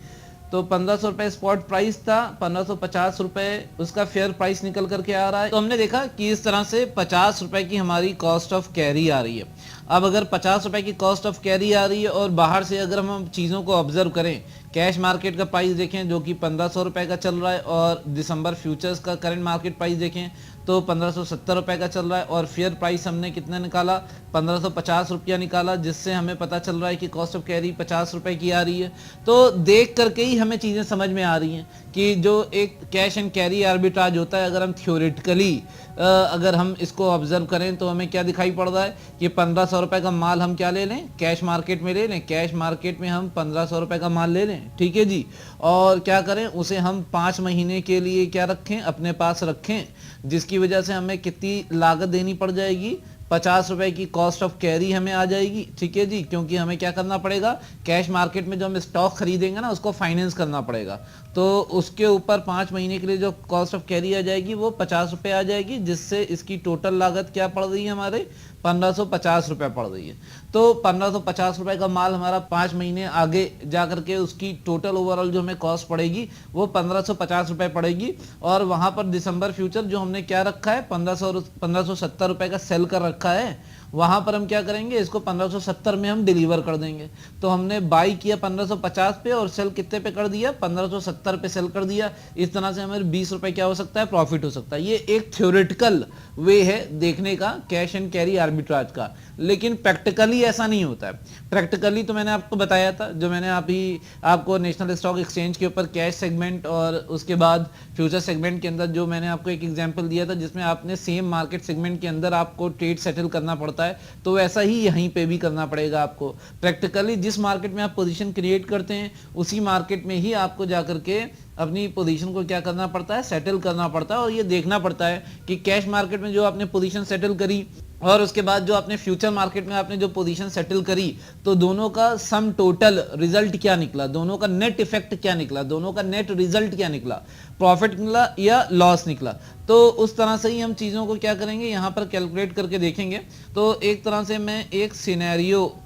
तो 1500 रुपये स्पॉट प्राइस था, 1550 रुपये उसका फेयर प्राइस निकल करके आ रहा है। तो हमने देखा कि इस तरह से 50 रुपए की हमारी कॉस्ट ऑफ कैरी आ रही है। अब अगर 50 रुपए की कॉस्ट ऑफ कैरी आ रही है और बाहर से अगर हम चीज़ों को ऑब्जर्व करें, कैश मार्केट का प्राइस देखें जो कि 1500 रुपये का चल रहा है, और दिसंबर फ्यूचर्स का करंट मार्केट प्राइस देखें तो 1570 रुपये का चल रहा है, और फेयर प्राइस हमने कितना निकाला, 1550 रुपया निकाला, जिससे हमें पता चल रहा है कि कॉस्ट ऑफ कैरी 50 रुपये की आ रही है। तो देख करके ही हमें चीज़ें समझ में आ रही हैं कि जो एक कैश एंड कैरी आर्बिट्राज होता है, अगर हम थ्योरेटिकली अगर हम इसको ऑब्जर्व करें तो हमें क्या दिखाई पड़ रहा है कि 1500 रुपये का माल हम क्या ले लें, कैश मार्केट में ले लें, कैश मार्केट में हम 1500 रुपये का माल ले लें, ठीक है जी। और क्या करें, उसे हम 5 महीने के लिए क्या रखें, अपने पास रखें, जिसकी वजह से हमें कितनी लागत देनी पड़ जाएगी, 50 रुपए की कॉस्ट ऑफ कैरी हमें आ जाएगी, ठीक है जी। क्योंकि हमें क्या करना पड़ेगा, कैश मार्केट में जो हम स्टॉक खरीदेंगे ना उसको फाइनेंस करना पड़ेगा, तो उसके ऊपर 5 महीने के लिए जो कॉस्ट ऑफ कैरी आ जाएगी वो 50 रुपये आ जाएगी, जिससे इसकी टोटल लागत क्या पड़ रही है, हमारे 1550 रुपये पड़ रही है। तो 1550 रुपये का माल हमारा 5 महीने आगे जा करके उसकी टोटल ओवरऑल जो हमें कॉस्ट पड़ेगी वो 1550 रुपये पड़ेगी। और वहाँ पर दिसंबर फ्यूचर जो हमने क्या रखा है, 1570 रुपये का सेल कर रखा है, वहाँ पर हम क्या करेंगे, इसको 1570 में हम डिलीवर कर देंगे। तो हमने बाई किया 1550 पे और सेल कितने पे कर दिया, 1570 पे सेल कर दिया। इस तरह से हमें 20 रुपए क्या हो सकता है, प्रॉफिट हो सकता है। ये एक थ्योरेटिकल वे है देखने का कैश एंड कैरी आर्बिट्राज का, लेकिन प्रैक्टिकली ऐसा नहीं होता है। प्रैक्टिकली तो मैंने आपको बताया था, जो मैंने अभी आपको नेशनल स्टॉक एक्सचेंज के ऊपर कैश सेगमेंट और उसके बाद फ्यूचर सेगमेंट के अंदर जो मैंने आपको एक एग्जांपल दिया था, जिसमें आपने सेम मार्केट सेगमेंट के अंदर आपको ट्रेड सेटल करना पड़ता है, तो वैसा ही यहीं पे भी करना पड़ेगा आपको। प्रैक्टिकली जिस मार्केट में आप पोजीशन क्रिएट करते हैं उसी मार्केट में ही आपको जाकर के अपनी पोजीशन को क्या करना पड़ता है, सेटल करना पड़ता है। और ये देखना पड़ता है कि कैश मार्केट में जो आपने पोजीशन सेटल करी और उसके बाद जो आपने फ्यूचर मार्केट में आपने जो पोजीशन सेटल करी, तो दोनों का सम टोटल रिजल्ट क्या निकला, दोनों का नेट इफेक्ट क्या निकला, दोनों का नेट रिजल्ट क्या निकला, प्रॉफिट निकला या लॉस निकला। तो उस तरह से ही हम चीज़ों को क्या करेंगे, यहाँ पर कैलकुलेट करके देखेंगे। तो एक तरह से मैं एक सिनेरियो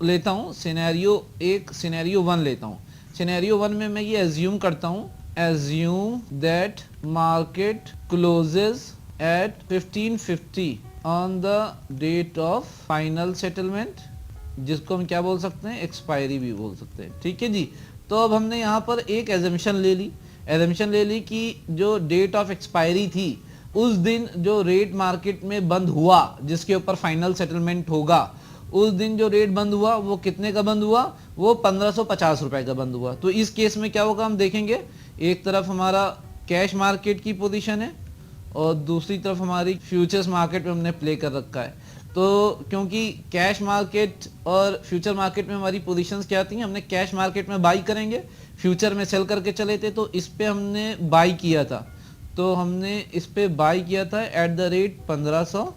लेता हूँ, सिनेरियो 1 लेता हूँ। सिनेरियो 1 में मैं ये एज्यूम करता हूँ, assume that market closes at 1550 on the date of final settlement, जिसको हम क्या बोल सकते हैं, एक्सपायरी भी बोल सकते हैं, ठीक है जी। तो अब हमने यहाँ पर एक एजम्पशन ले ली कि जो डेट ऑफ एक्सपायरी थी उस दिन जो रेट मार्केट में बंद हुआ जिसके ऊपर फाइनल सेटलमेंट होगा, उस दिन जो रेट बंद हुआ वो कितने का बंद हुआ, वो 1550 रुपए का बंद हुआ। तो इस केस में क्या होगा, हम देखेंगे एक तरफ हमारा कैश मार्केट की पोजीशन है और दूसरी तरफ हमारी फ्यूचर्स मार्केट में हमने प्ले कर रखा है। तो क्योंकि कैश मार्केट और फ्यूचर मार्केट में हमारी पोजीशंस क्या थी, हमने कैश मार्केट में बाई करेंगे, फ्यूचर में सेल करके चले थे, तो इस पे हमने बाई किया था। तो हमने इस पे बाई किया था एट द रेट 1500,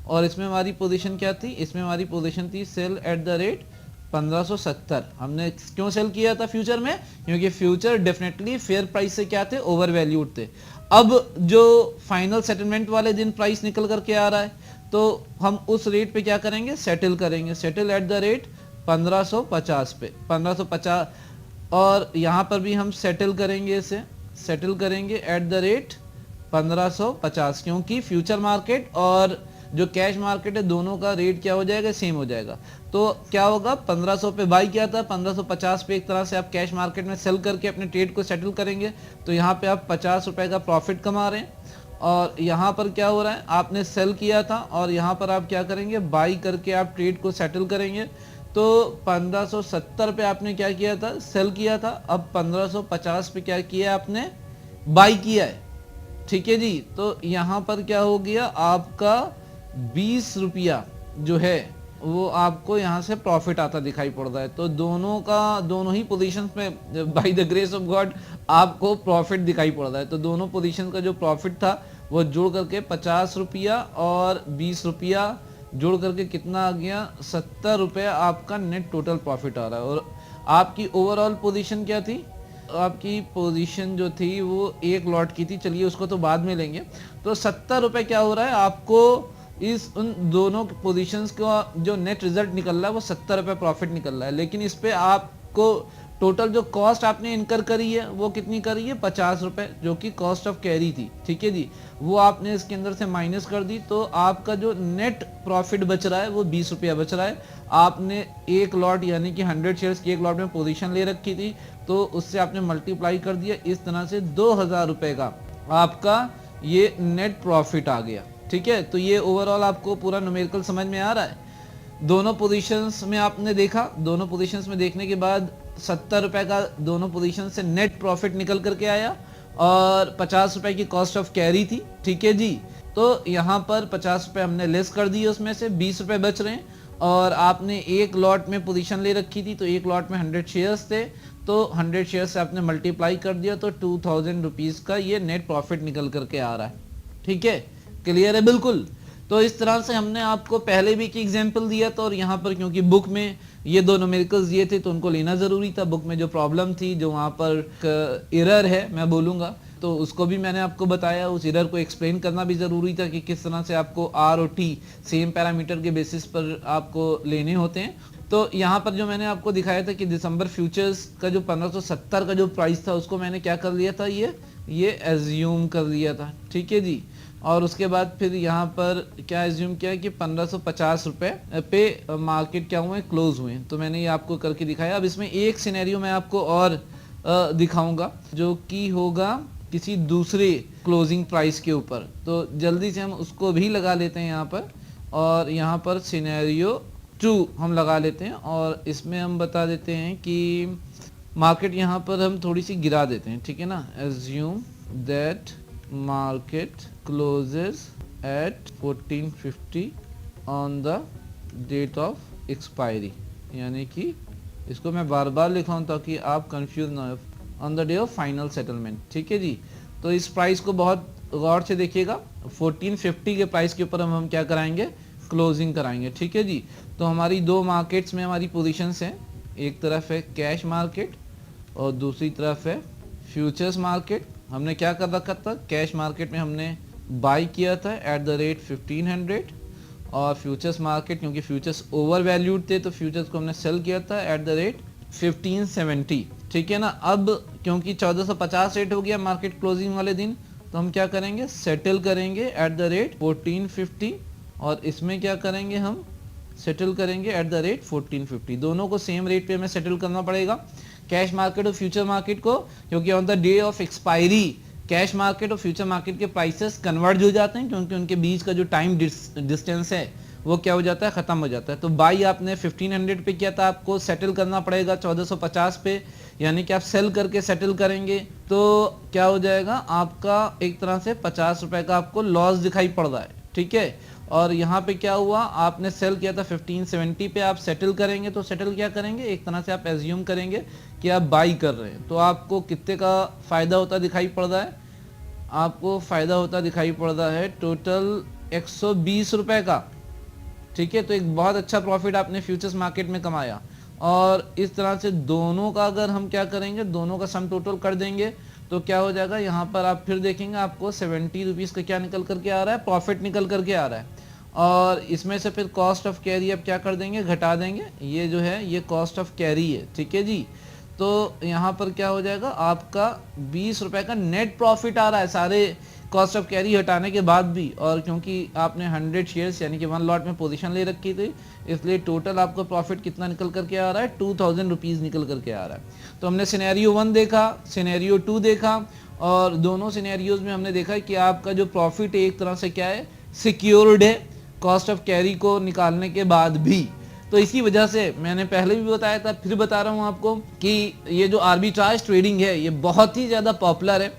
और इसमें हमारी पोजीशन क्या थी, इसमें हमारी पोजीशन थी सेल एट द रेट 1570। हमने क्यों सेल किया था फ्यूचर में, क्योंकि फ्यूचर डेफिनेटली फेयर प्राइस से क्या थे, ओवर वैल्यूड थे। अब जो फाइनल सेटलमेंट वाले दिन प्राइस निकल करके आ रहा है, तो हम उस रेट पे क्या करेंगे, सेटल करेंगे, सेटल एट द रेट 1550 पे, 1550। और यहाँ पर भी हम सेटल करेंगे इसे सेटल करेंगे एट द रेट 1550, क्योंकि फ्यूचर मार्केट और जो कैश मार्केट है दोनों का रेट क्या हो जाएगा, सेम हो जाएगा। तो क्या होगा, 1500 पे बाई किया था, 1550 पे एक तरह से आप कैश मार्केट में सेल करके अपने ट्रेड को सेटल करेंगे। तो यहाँ पे आप 50 रुपए का प्रॉफिट कमा रहे हैं। और यहाँ पर क्या हो रहा है, आपने सेल किया था और यहाँ पर आप क्या करेंगे, बाई करके आप ट्रेड को सेटल करेंगे। तो 1570 पे आपने क्या किया था, सेल किया था। अब 1550 पे क्या किया आपने, बाई किया है। ठीक है जी। तो यहाँ पर क्या हो गया, आपका 20 रुपया जो है वो आपको यहाँ से प्रॉफिट आता दिखाई पड़ रहा है। तो दोनों ही पोजीशंस में by the grace of God आपको प्रॉफिट दिखाई पड़ रहा है। तो दोनों पोजीशन का जो प्रॉफिट था वो जोड़ करके 50 रुपया और 20 रुपया जोड़ करके कितना आ गया, 70 रुपया आपका नेट टोटल प्रॉफिट आ रहा है। और आपकी ओवरऑल पोजीशन क्या थी, आपकी पोजीशन जो थी वो एक लॉट की थी, चलिए उसको तो बाद में लेंगे। तो 70 रुपये क्या हो रहा है आपको, इस उन दोनों पोजीशंस का जो नेट रिजल्ट निकल रहा है वो 70 रुपये प्रॉफिट निकल रहा है। लेकिन इस पे आपको टोटल जो कॉस्ट आपने इनकर करी है वो कितनी करी है, 50 रुपये, जो कि कॉस्ट ऑफ कैरी थी। ठीक है जी, वो आपने इसके अंदर से माइनस कर दी। तो आपका जो नेट प्रॉफिट बच रहा है वो 20 रुपया बच रहा है। आपने एक लॉट यानी कि 100 शेयर्स की एक लॉट में पोजीशन ले रखी थी, तो उससे आपने मल्टीप्लाई कर दिया। इस तरह से 2000 रुपये का आपका ये नेट प्रॉफिट आ गया। ठीक है, तो ये ओवरऑल आपको पूरा न्यूमेरिकल समझ में आ रहा है। दोनों पोजीशंस में आपने देखा, दोनों पोजीशंस में देखने के बाद 70 रुपए का दोनों पोजीशन से नेट प्रॉफिट निकल करके आया और 50 रुपए की कॉस्ट ऑफ कैरी थी। ठीक है जी, तो यहाँ पर 50 रुपए हमने लेस कर दिए, उसमें से 20 रुपए बच रहे हैं। और आपने एक लॉट में पोजीशन ले रखी थी, तो एक लॉट में 100 शेयर्स थे, तो 100 शेयर से आपने मल्टीप्लाई कर दिया, तो 2000 रुपीज़ का ये नेट प्रॉफिट निकल करके आ रहा है। ठीक है, क्लियर है बिल्कुल। तो इस तरह से हमने आपको पहले भी एक एग्जांपल दिया था, और यहाँ पर क्योंकि बुक में ये दोनों न्यूमेरिकल्स दिए थे तो उनको लेना ज़रूरी था। बुक में जो प्रॉब्लम थी, जो वहाँ पर एरर है मैं बोलूँगा, तो उसको भी मैंने आपको बताया। उस एरर को एक्सप्लेन करना भी ज़रूरी था कि किस तरह से आपको आर और टी सेम पैरामीटर के बेसिस पर आपको लेने होते हैं। तो यहाँ पर जो मैंने आपको दिखाया था कि दिसंबर फ्यूचर्स का जो 1570 का जो प्राइस था उसको मैंने क्या कर लिया था, ये एज्यूम कर लिया था। ठीक है जी, और उसके बाद फिर यहाँ पर क्या एज्यूम किया कि 1550 रुपये पे मार्केट क्या हुए, क्लोज हुए। तो मैंने ये आपको करके दिखाया। अब इसमें एक सिनेरियो मैं आपको और दिखाऊंगा जो कि होगा किसी दूसरे क्लोजिंग प्राइस के ऊपर। तो जल्दी से हम उसको भी लगा लेते हैं यहाँ पर, और यहाँ पर सिनेरियो 2 हम लगा लेते हैं। और इसमें हम बता देते हैं कि मार्केट यहाँ पर हम थोड़ी सी गिरा देते हैं। ठीक है ना, assume that market closes at 1450 on the date of expiry, यानी कि इसको मैं बार बार लिखा हूँ ताकि आप कंफ्यूज ना हो, on the day of final settlement. ठीक है जी, तो इस प्राइस को बहुत गौर से देखिएगा। 1450 के प्राइस के ऊपर हम क्या कराएंगे, क्लोजिंग कराएंगे। ठीक है जी, तो हमारी दो मार्केट्स में हमारी पोजीशंस हैं, एक तरफ है कैश मार्केट और दूसरी तरफ है फ्यूचर्स मार्केट। हमने क्या कर रखा था, कैश मार्केट में हमने बाई किया था एट द रेट 1500, और फ्यूचर्स मार्केट क्योंकि फ्यूचर्स ओवर वैल्यूड थे तो फ्यूचर्स को हमने सेल किया था एट द रेट 1570। ठीक है ना, अब क्योंकि 1450 रेट हो गया मार्केट क्लोजिंग वाले दिन, तो हम क्या करेंगे, सेटल करेंगे एट द रेट 1450, और इसमें क्या करेंगे, हम सेटल करेंगे एट द रेट 1450। दोनों को सेम रेट पे हमें सेटल करना पड़ेगा, कैश मार्केट और फ्यूचर मार्केट को, क्योंकि on the day of expiry cash market और फ्यूचर मार्केट के प्राइसेस कन्वर्ज हो जाते हैं, क्योंकि उनके बीच का जो टाइम डिस्टेंस है वो क्या हो जाता है, खत्म हो जाता है। तो बाई आपने 1500 पे किया था, आपको सेटल करना पड़ेगा 1450 पे, यानी कि आप सेल करके सेटल करेंगे तो क्या हो जाएगा, आपका एक तरह से 50 रुपए का आपको लॉस दिखाई पड़ रहा है। ठीक है, और यहाँ पे क्या हुआ, आपने सेल किया था 1570 पे, आप सेटल करेंगे तो सेटल क्या करेंगे, एक तरह से आप एज्यूम करेंगे कि आप बाई कर रहे हैं। तो आपको कितने का फ़ायदा होता दिखाई पड़ रहा है, आपको फ़ायदा होता दिखाई पड़ रहा है टोटल 120 रुपये का। ठीक है, तो एक बहुत अच्छा प्रॉफिट आपने फ्यूचर्स मार्केट में कमाया। और इस तरह से दोनों का अगर हम क्या करेंगे, दोनों का सम टोटल कर देंगे तो क्या हो जाएगा, यहाँ पर आप फिर देखेंगे आपको 70 रुपीज़ का क्या निकल करके आ रहा है, प्रॉफिट निकल करके आ रहा है। और इसमें से फिर कॉस्ट ऑफ कैरी अब क्या कर देंगे, घटा देंगे। ये जो है ये कॉस्ट ऑफ कैरी है। ठीक है जी, तो यहाँ पर क्या हो जाएगा, आपका 20 रुपए का नेट प्रॉफिट आ रहा है सारे कॉस्ट ऑफ कैरी हटाने के बाद भी। और क्योंकि आपने 100 शेयर्स यानी कि 1 लॉट में पोजीशन ले रखी थी, इसलिए टोटल आपका प्रॉफिट कितना निकल करके आ रहा है, 2000 रुपीज़ निकल करके आ रहा है। तो हमने सिनेरियो 1 देखा, सिनेरियो 2 देखा, और दोनों सिनेरियोज में हमने देखा कि आपका जो प्रॉफिट है एक तरह से क्या है, सिक्योर्ड है कॉस्ट ऑफ कैरी को निकालने के बाद भी। तो इसी वजह से मैंने पहले भी बताया था, फिर बता रहा हूँ आपको कि ये जो आर्बिट्राज ट्रेडिंग है ये बहुत ही ज़्यादा पॉपुलर है।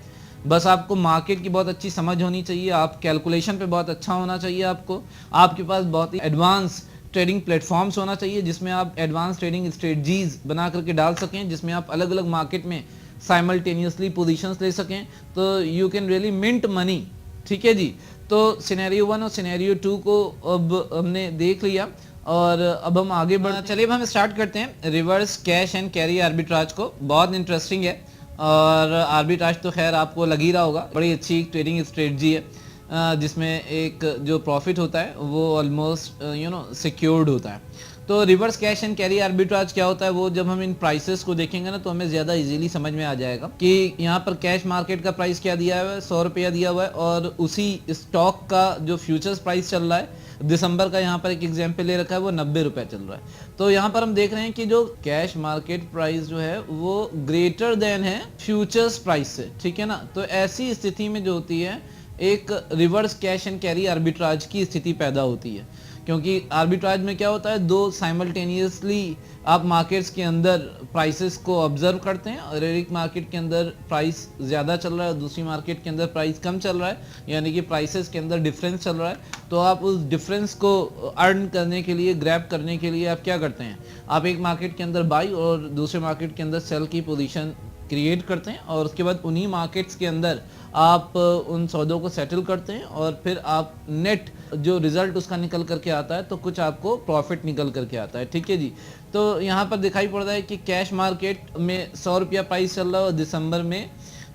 बस आपको मार्केट की बहुत अच्छी समझ होनी चाहिए, आप कैलकुलेशन पे बहुत अच्छा होना चाहिए आपको, आपके पास बहुत ही एडवांस ट्रेडिंग प्लेटफॉर्म्स होना चाहिए जिसमें आप एडवांस ट्रेडिंग स्ट्रेटजीज बना करके डाल सकें, जिसमें आप अलग अलग मार्केट में साइमल्टेनियसली पोजीशंस ले सकें, तो you can really mint money. ठीक है जी। तो सिनेरियो 1 और सिनेरियो 2 को अब हमने देख लिया, और अब हम आगे बढ़ चलिए, अब हम स्टार्ट करते हैं reverse cash and carry arbitrage को। बहुत इंटरेस्टिंग है, और आर्बिट्राज तो खैर आपको लग ही रहा होगा, बड़ी अच्छी ट्रेडिंग स्ट्रेटजी है जिसमें एक जो प्रॉफिट होता है वो ऑलमोस्ट सिक्योर्ड होता है। तो reverse cash and carry arbitrage क्या होता है, वो जब हम इन प्राइसेस को देखेंगे ना तो हमें ज़्यादा इजीली समझ में आ जाएगा कि यहाँ पर कैश मार्केट का प्राइस क्या दिया हुआ है, 100 रुपया दिया हुआ है, और उसी स्टॉक का जो फ्यूचर्स प्राइस चल रहा है दिसंबर का, यहाँ पर एक एग्जाम्पल ले रखा है, वो 90 रुपये चल रहा है। तो यहाँ पर हम देख रहे हैं कि जो कैश मार्केट प्राइस जो है वो ग्रेटर देन है फ्यूचर्स प्राइस से। ठीक है ना। तो ऐसी स्थिति में जो होती है एक reverse cash and carry arbitrage की स्थिति पैदा होती है, क्योंकि आर्बिट्राज में क्या होता है, दो साइमल्टेनियसली आप मार्केट्स के अंदर प्राइसेस को ऑब्जर्व करते हैं, और एक मार्केट के अंदर प्राइस ज़्यादा चल रहा है, दूसरी मार्केट के अंदर प्राइस कम चल रहा है, यानी कि प्राइसेस के अंदर डिफरेंस चल रहा है। तो आप उस डिफरेंस को अर्न करने के लिए, ग्रैब करने के लिए आप क्या करते हैं, आप एक मार्केट के अंदर बाई और दूसरे मार्केट के अंदर सेल की पोजीशन क्रिएट करते हैं, और उसके बाद उन्हीं मार्केट्स के अंदर आप उन सौदों को सेटल करते हैं, और फिर आप नेट जो रिजल्ट उसका निकल करके आता है तो कुछ आपको प्रॉफिट निकल करके आता है। ठीक है जी। तो यहाँ पर दिखाई पड़ रहा है कि कैश मार्केट में 100 रुपया प्राइस चल रहा है, और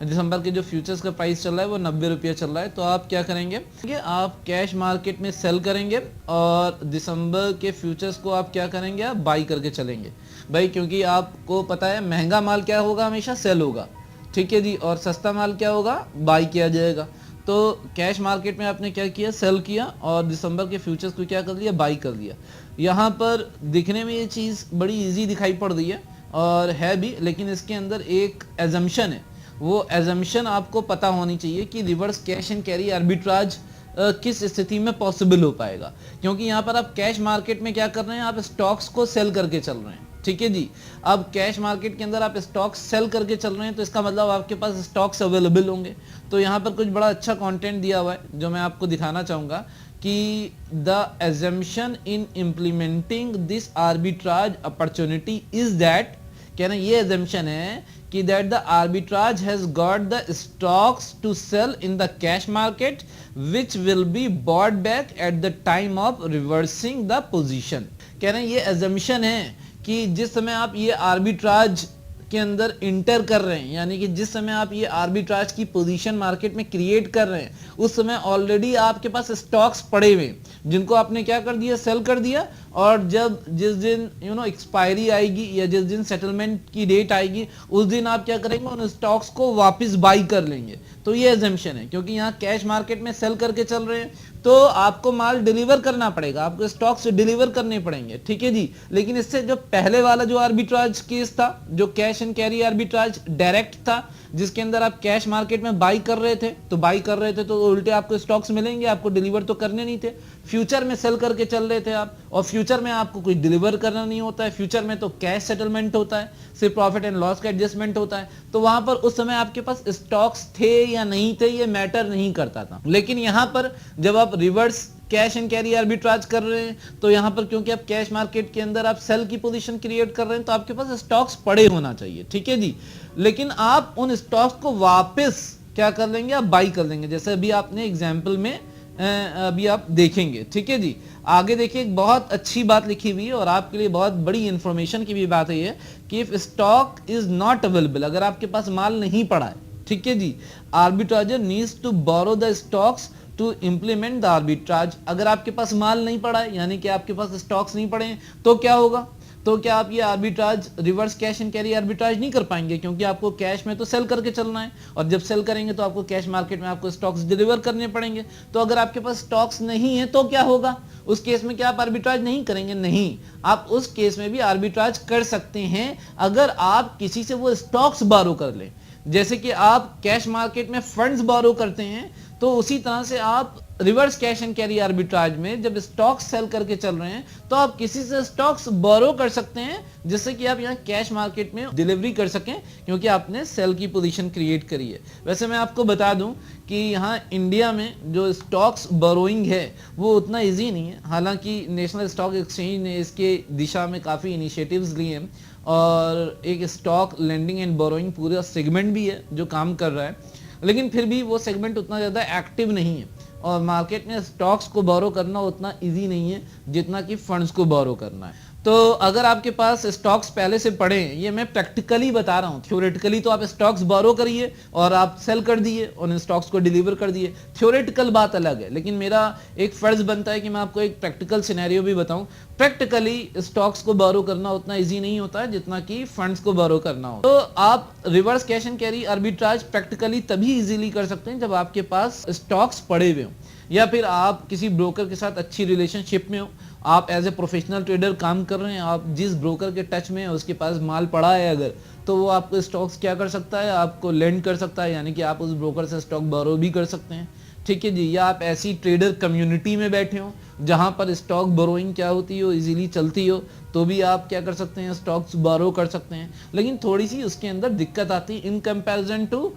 दिसंबर के जो फ्यूचर्स का प्राइस चल रहा है वो 90 रुपया चल रहा है। तो आप क्या करेंगे, आप कैश मार्केट में सेल करेंगे, और दिसंबर के फ्यूचर्स को आप क्या करेंगे, आप बाई करके चलेंगे भाई, क्योंकि आपको पता है महंगा माल क्या होगा, हमेशा सेल होगा। ठीक है जी। और सस्ता माल क्या होगा, बाई किया जाएगा। तो कैश मार्केट में आपने क्या किया, सेल किया, और दिसंबर के फ्यूचर्स को क्या कर लिया, बाई कर लिया। यहाँ पर दिखने में ये चीज़ बड़ी इजी दिखाई पड़ रही है, और है भी, लेकिन इसके अंदर एक एजम्पशन है। वो एजम्पशन आपको पता होनी चाहिए कि reverse cash and carry arbitrage किस स्थिति में पॉसिबल हो पाएगा, क्योंकि यहाँ पर आप कैश मार्केट में क्या कर रहे हैं, आप स्टॉक्स को सेल करके चल रहे हैं। ठीक है जी। अब कैश मार्केट के अंदर आप स्टॉक्स सेल करके चल रहे हैं, तो इसका मतलब आपके पास स्टॉक्स अवेलेबल होंगे। तो यहाँ पर कुछ बड़ा अच्छा कंटेंट दिया हुआ है जो मैं आपको दिखाना चाहूँगा कि the assumption in implementing this arbitrage opportunity is that, कहना ये एजम्पशन है कि that the arbitrage has got the stocks to sell in the cash market which will be bought back at the time of reversing the position. कहना ये assumption है कि जिस समय आप ये आर्बिट्राज के अंदर इंटर कर रहे हैं, यानी कि जिस समय आप ये आर्बिट्राज की पोजीशन मार्केट में क्रिएट कर रहे हैं, उस समय ऑलरेडी आपके पास स्टॉक्स पड़े हुए जिनको आपने क्या कर दिया, सेल कर दिया, और जब जिस दिन एक्सपायरी आएगी या जिस दिन सेटलमेंट की डेट आएगी उस दिन आप क्या करेंगे, उन स्टॉक्स को वापस बाई कर लेंगे। तो ये एजम्पशन है, क्योंकि यहाँ कैश मार्केट में सेल करके चल रहे हैं तो आपको माल डिलीवर करना पड़ेगा, आपको स्टॉक्स डिलीवर करने पड़ेंगे। ठीक है जी। लेकिन इससे जो पहले वाला जो आर्बिट्राज केस था, जो cash and carry arbitrage direct था, जिसके अंदर आप कैश मार्केट में बाई कर रहे थे, तो उल्टे आपको स्टॉक्स मिलेंगे, आपको डिलीवर तो करने नहीं थे। फ्यूचर में सेल करके चल रहे थे आप, और फ्यूचर में आपको कुछ डिलीवर करना नहीं होता है, फ्यूचर में तो कैश सेटलमेंट होता है, सिर्फ प्रॉफिट एंड लॉस का एडजस्टमेंट होता है। तो वहां पर उस समय आपके पास स्टॉक्स थे या नहीं थे ये मैटर नहीं करता था। लेकिन यहां पर जब आप reverse cash and carry arbitrage कर रहे हैं, तो यहां पर क्योंकि आप कैश मार्केट के अंदर आप सेल की पोजीशन क्रिएट कर रहे हैं, तो आपके पास स्टॉक्स पड़े होना चाहिए। ठीक है जी। लेकिन आप उन स्टॉक्स को वापस क्या कर लेंगे, आप बाई कर लेंगे, जैसे अभी आपने एग्जाम्पल में अभी आप देखेंगे। ठीक है जी। आगे देखिए, एक बहुत अच्छी बात लिखी हुई है और आपके लिए बहुत बड़ी इंफॉर्मेशन की भी बात है ये कि if stock is not available, अगर आपके पास माल नहीं पड़ा है, ठीक है जी, arbitrageur needs to borrow the stocks to implement the arbitrage. अगर आपके पास माल नहीं पड़ा है, यानी कि आपके पास स्टॉक्स नहीं पड़े हैं, तो क्या होगा, तो क्या आप ये arbitrage, reverse cash and carry arbitrage नहीं कर पाएंगे, क्योंकि आपको कैश में तो सेल करके चलना है, और जब सेल करेंगे तो आपको कैश मार्केट में आपको स्टॉक्स डिलीवर करने पड़ेंगे। तो अगर आपके पास स्टॉक्स नहीं है तो क्या होगा, उस केस में क्या आप आर्बिट्राज नहीं करेंगे? नहीं, आप उस केस में भी आर्बिट्राज कर सकते हैं अगर आप किसी से वो स्टॉक्स बारो कर लें। जैसे कि आप कैश मार्केट में फंड्स बारो करते हैं, तो उसी तरह से आप reverse cash and carry arbitrage में जब स्टॉक्स सेल करके चल रहे हैं तो आप किसी से स्टॉक्स बोरो कर सकते हैं, जिससे कि आप यहाँ कैश मार्केट में डिलीवरी कर सकें, क्योंकि आपने सेल की पोजीशन क्रिएट करी है। वैसे मैं आपको बता दूं कि यहाँ इंडिया में जो स्टॉक्स बोरोइंग है वो उतना इजी नहीं है। हालांकि नेशनल स्टॉक एक्सचेंज ने इसके दिशा में काफ़ी इनिशिएटिव्स लिए हैं, और एक स्टॉक लेंडिंग एंड बोरोइंग पूरा सेगमेंट भी है जो काम कर रहा है, लेकिन फिर भी वो सेगमेंट उतना ज़्यादा एक्टिव नहीं है, और मार्केट में स्टॉक्स को बोरो करना उतना इजी नहीं है जितना कि फंड्स को बोरो करना है। तो अगर आपके पास स्टॉक्स पहले से पड़े हैं, ये मैं प्रैक्टिकली बता रहा हूँ, थ्योरेटिकली तो आप स्टॉक्स बोरो करिए और आप सेल कर दिए, उन स्टॉक्स को डिलीवर कर दिए, थ्योरेटिकल बात अलग है। लेकिन मेरा एक फर्ज बनता है कि मैं आपको एक प्रैक्टिकल सिनेरियो भी बताऊं। प्रैक्टिकली स्टॉक्स को बोरो करना उतना इजी नहीं होता है जितना कि फंड्स को बोरो करना हो। तो आप reverse cash and carry arbitrage practically तभी इजीली कर सकते हैं जब आपके पास स्टॉक्स पड़े हुए हों, या फिर आप किसी ब्रोकर के साथ अच्छी रिलेशनशिप में हो, आप एज ए प्रोफेशनल ट्रेडर काम कर रहे हैं, आप जिस ब्रोकर के टच में है उसके पास माल पड़ा है अगर, तो वो आपको स्टॉक्स क्या कर सकता है, आपको लेंड कर सकता है, यानी कि आप उस ब्रोकर से स्टॉक बोरो भी कर सकते हैं। ठीक है जी। या आप ऐसी ट्रेडर कम्युनिटी में बैठे हो जहां पर स्टॉक बोरोइंग क्या होती हो, इजीली चलती हो, तो भी आप क्या कर सकते हैं, स्टॉक्स बोरो कर सकते हैं। लेकिन थोड़ी सी उसके अंदर दिक्कत आती है इन कंपैरिजन टू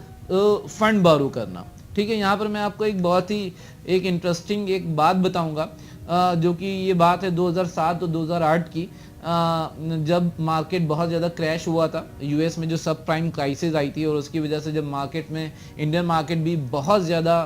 फंड बोरो करना। ठीक है, यहाँ पर मैं आपको एक बहुत ही एक इंटरेस्टिंग एक बात बताऊंगा, जो कि ये बात है 2007 और 2008 की, जब मार्केट बहुत ज़्यादा क्रैश हुआ था, यूएस में जो सब प्राइम क्राइसिस आई थी, और उसकी वजह से जब मार्केट में इंडियन मार्केट भी बहुत ज़्यादा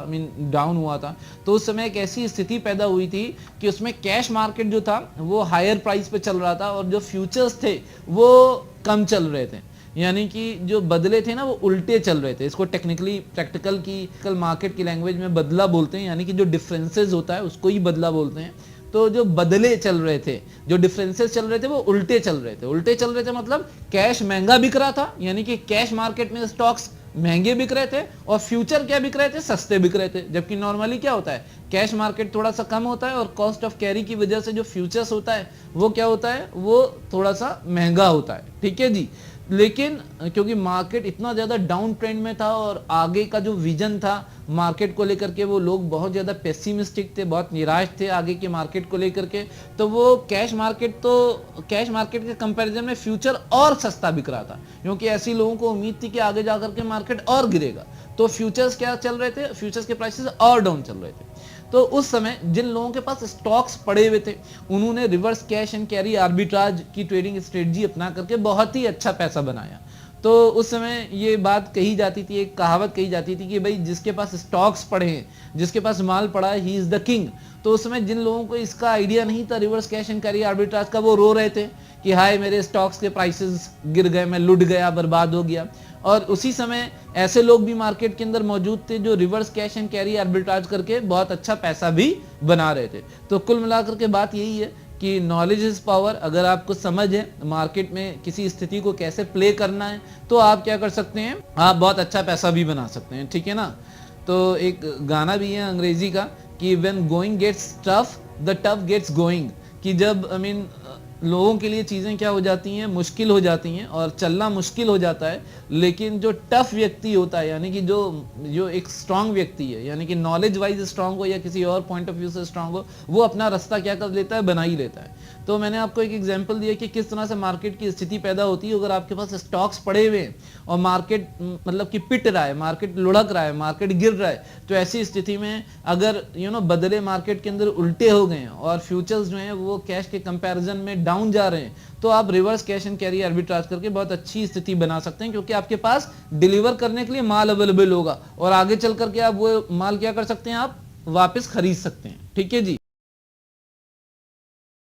डाउन हुआ था, तो उस समय एक ऐसी स्थिति पैदा हुई थी कि उसमें कैश मार्केट जो था वो हायर प्राइस पे चल रहा था, और जो फ्यूचर्स थे वो कम चल रहे थे, यानी कि जो बदले थे ना वो उल्टे चल रहे थे। इसको टेक्निकली प्रैक्टिकल की मार्केट की लैंग्वेज में बदला बोलते हैं, यानी कि जो डिफरेंसेस होता है उसको ही बदला बोलते हैं। तो जो बदले चल रहे थे, जो डिफरेंसेस चल रहे थे वो उल्टे चल रहे थे। उल्टे चल रहे थे मतलब कैश महंगा बिक रहा था, यानी कि कैश मार्केट में स्टॉक्स महंगे बिक रहे थे, और फ्यूचर क्या बिक रहे थे, सस्ते बिक रहे थे। जबकि नॉर्मली क्या होता है, कैश मार्केट थोड़ा सा कम होता है, और कॉस्ट ऑफ कैरी की वजह से जो फ्यूचर्स होता है वो क्या होता है, वो थोड़ा सा महंगा होता है। ठीक है जी। लेकिन क्योंकि मार्केट इतना ज़्यादा डाउन ट्रेंड में था, और आगे का जो विजन था मार्केट को लेकर के, वो लोग बहुत ज़्यादा पेसिमिस्टिक थे, बहुत निराश थे आगे के मार्केट को लेकर के, तो वो कैश मार्केट के कंपैरिजन में फ्यूचर और सस्ता बिक रहा था, क्योंकि ऐसी लोगों को उम्मीद थी कि आगे जाकर के मार्केट और गिरेगा। तो फ्यूचर्स क्या चल रहे थे, फ्यूचर्स के प्राइसेस और डाउन चल रहे थे। तो उस समय जिन लोगों के पास स्टॉक्स पड़े हुए थे, उन्होंने reverse cash and carry arbitrage की ट्रेडिंग स्ट्रेटजी अपना करके बहुत ही अच्छा पैसा बनाया। तो उस समय ये बात कही जाती थी, एक कहावत कही जाती थी कि भाई जिसके पास स्टॉक्स पड़े हैं, जिसके पास माल पड़ा है, ही इज द किंग। तो उस समय जिन लोगों को इसका आइडिया नहीं था reverse cash and carry arbitrage का, वो रो रहे थे कि हाय मेरे स्टॉक्स के प्राइसेस गिर गए, मैं लुट गया, बर्बाद हो गया। और उसी समय ऐसे लोग भी मार्केट के अंदर मौजूद थे जो reverse cash and carry arbitrage करके बहुत अच्छा पैसा भी बना रहे थे। तो कुल मिलाकर के बात यही है कि नॉलेज इज पावर। अगर आपको समझ है मार्केट में किसी स्थिति को कैसे प्ले करना है, तो आप क्या कर सकते हैं, आप बहुत अच्छा पैसा भी बना सकते हैं। ठीक है ना। तो एक गाना भी है अंग्रेजी का कि when going gets tough the tough gets going, कि जब लोगों के लिए चीज़ें क्या हो जाती हैं, मुश्किल हो जाती हैं, और चलना मुश्किल हो जाता है, लेकिन जो टफ व्यक्ति होता है, यानी कि जो एक स्ट्रांग व्यक्ति है, यानी कि नॉलेज वाइज स्ट्रांग हो या किसी और पॉइंट ऑफ व्यू से स्ट्रांग हो, वो अपना रास्ता क्या कर लेता है, बना ही लेता है। तो मैंने आपको एक एग्जांपल दिया कि किस तरह से मार्केट की स्थिति पैदा होती है अगर आपके पास स्टॉक्स पड़े हुए हैं और मार्केट मतलब कि पिट रहा है, मार्केट लुढ़क रहा है, मार्केट गिर रहा है। तो ऐसी स्थिति में अगर बदले मार्केट के अंदर उल्टे हो गए हैं और फ्यूचर्स जो हैं वो कैश के कंपैरिजन में डाउन जा रहे हैं, तो आप reverse cash and carry arbitrage करके बहुत अच्छी स्थिति बना सकते हैं, क्योंकि आपके पास डिलीवर करने के लिए माल अवेलेबल होगा और आगे चल करके आप वो माल क्या कर सकते हैं, आप वापस खरीद सकते हैं। ठीक है जी।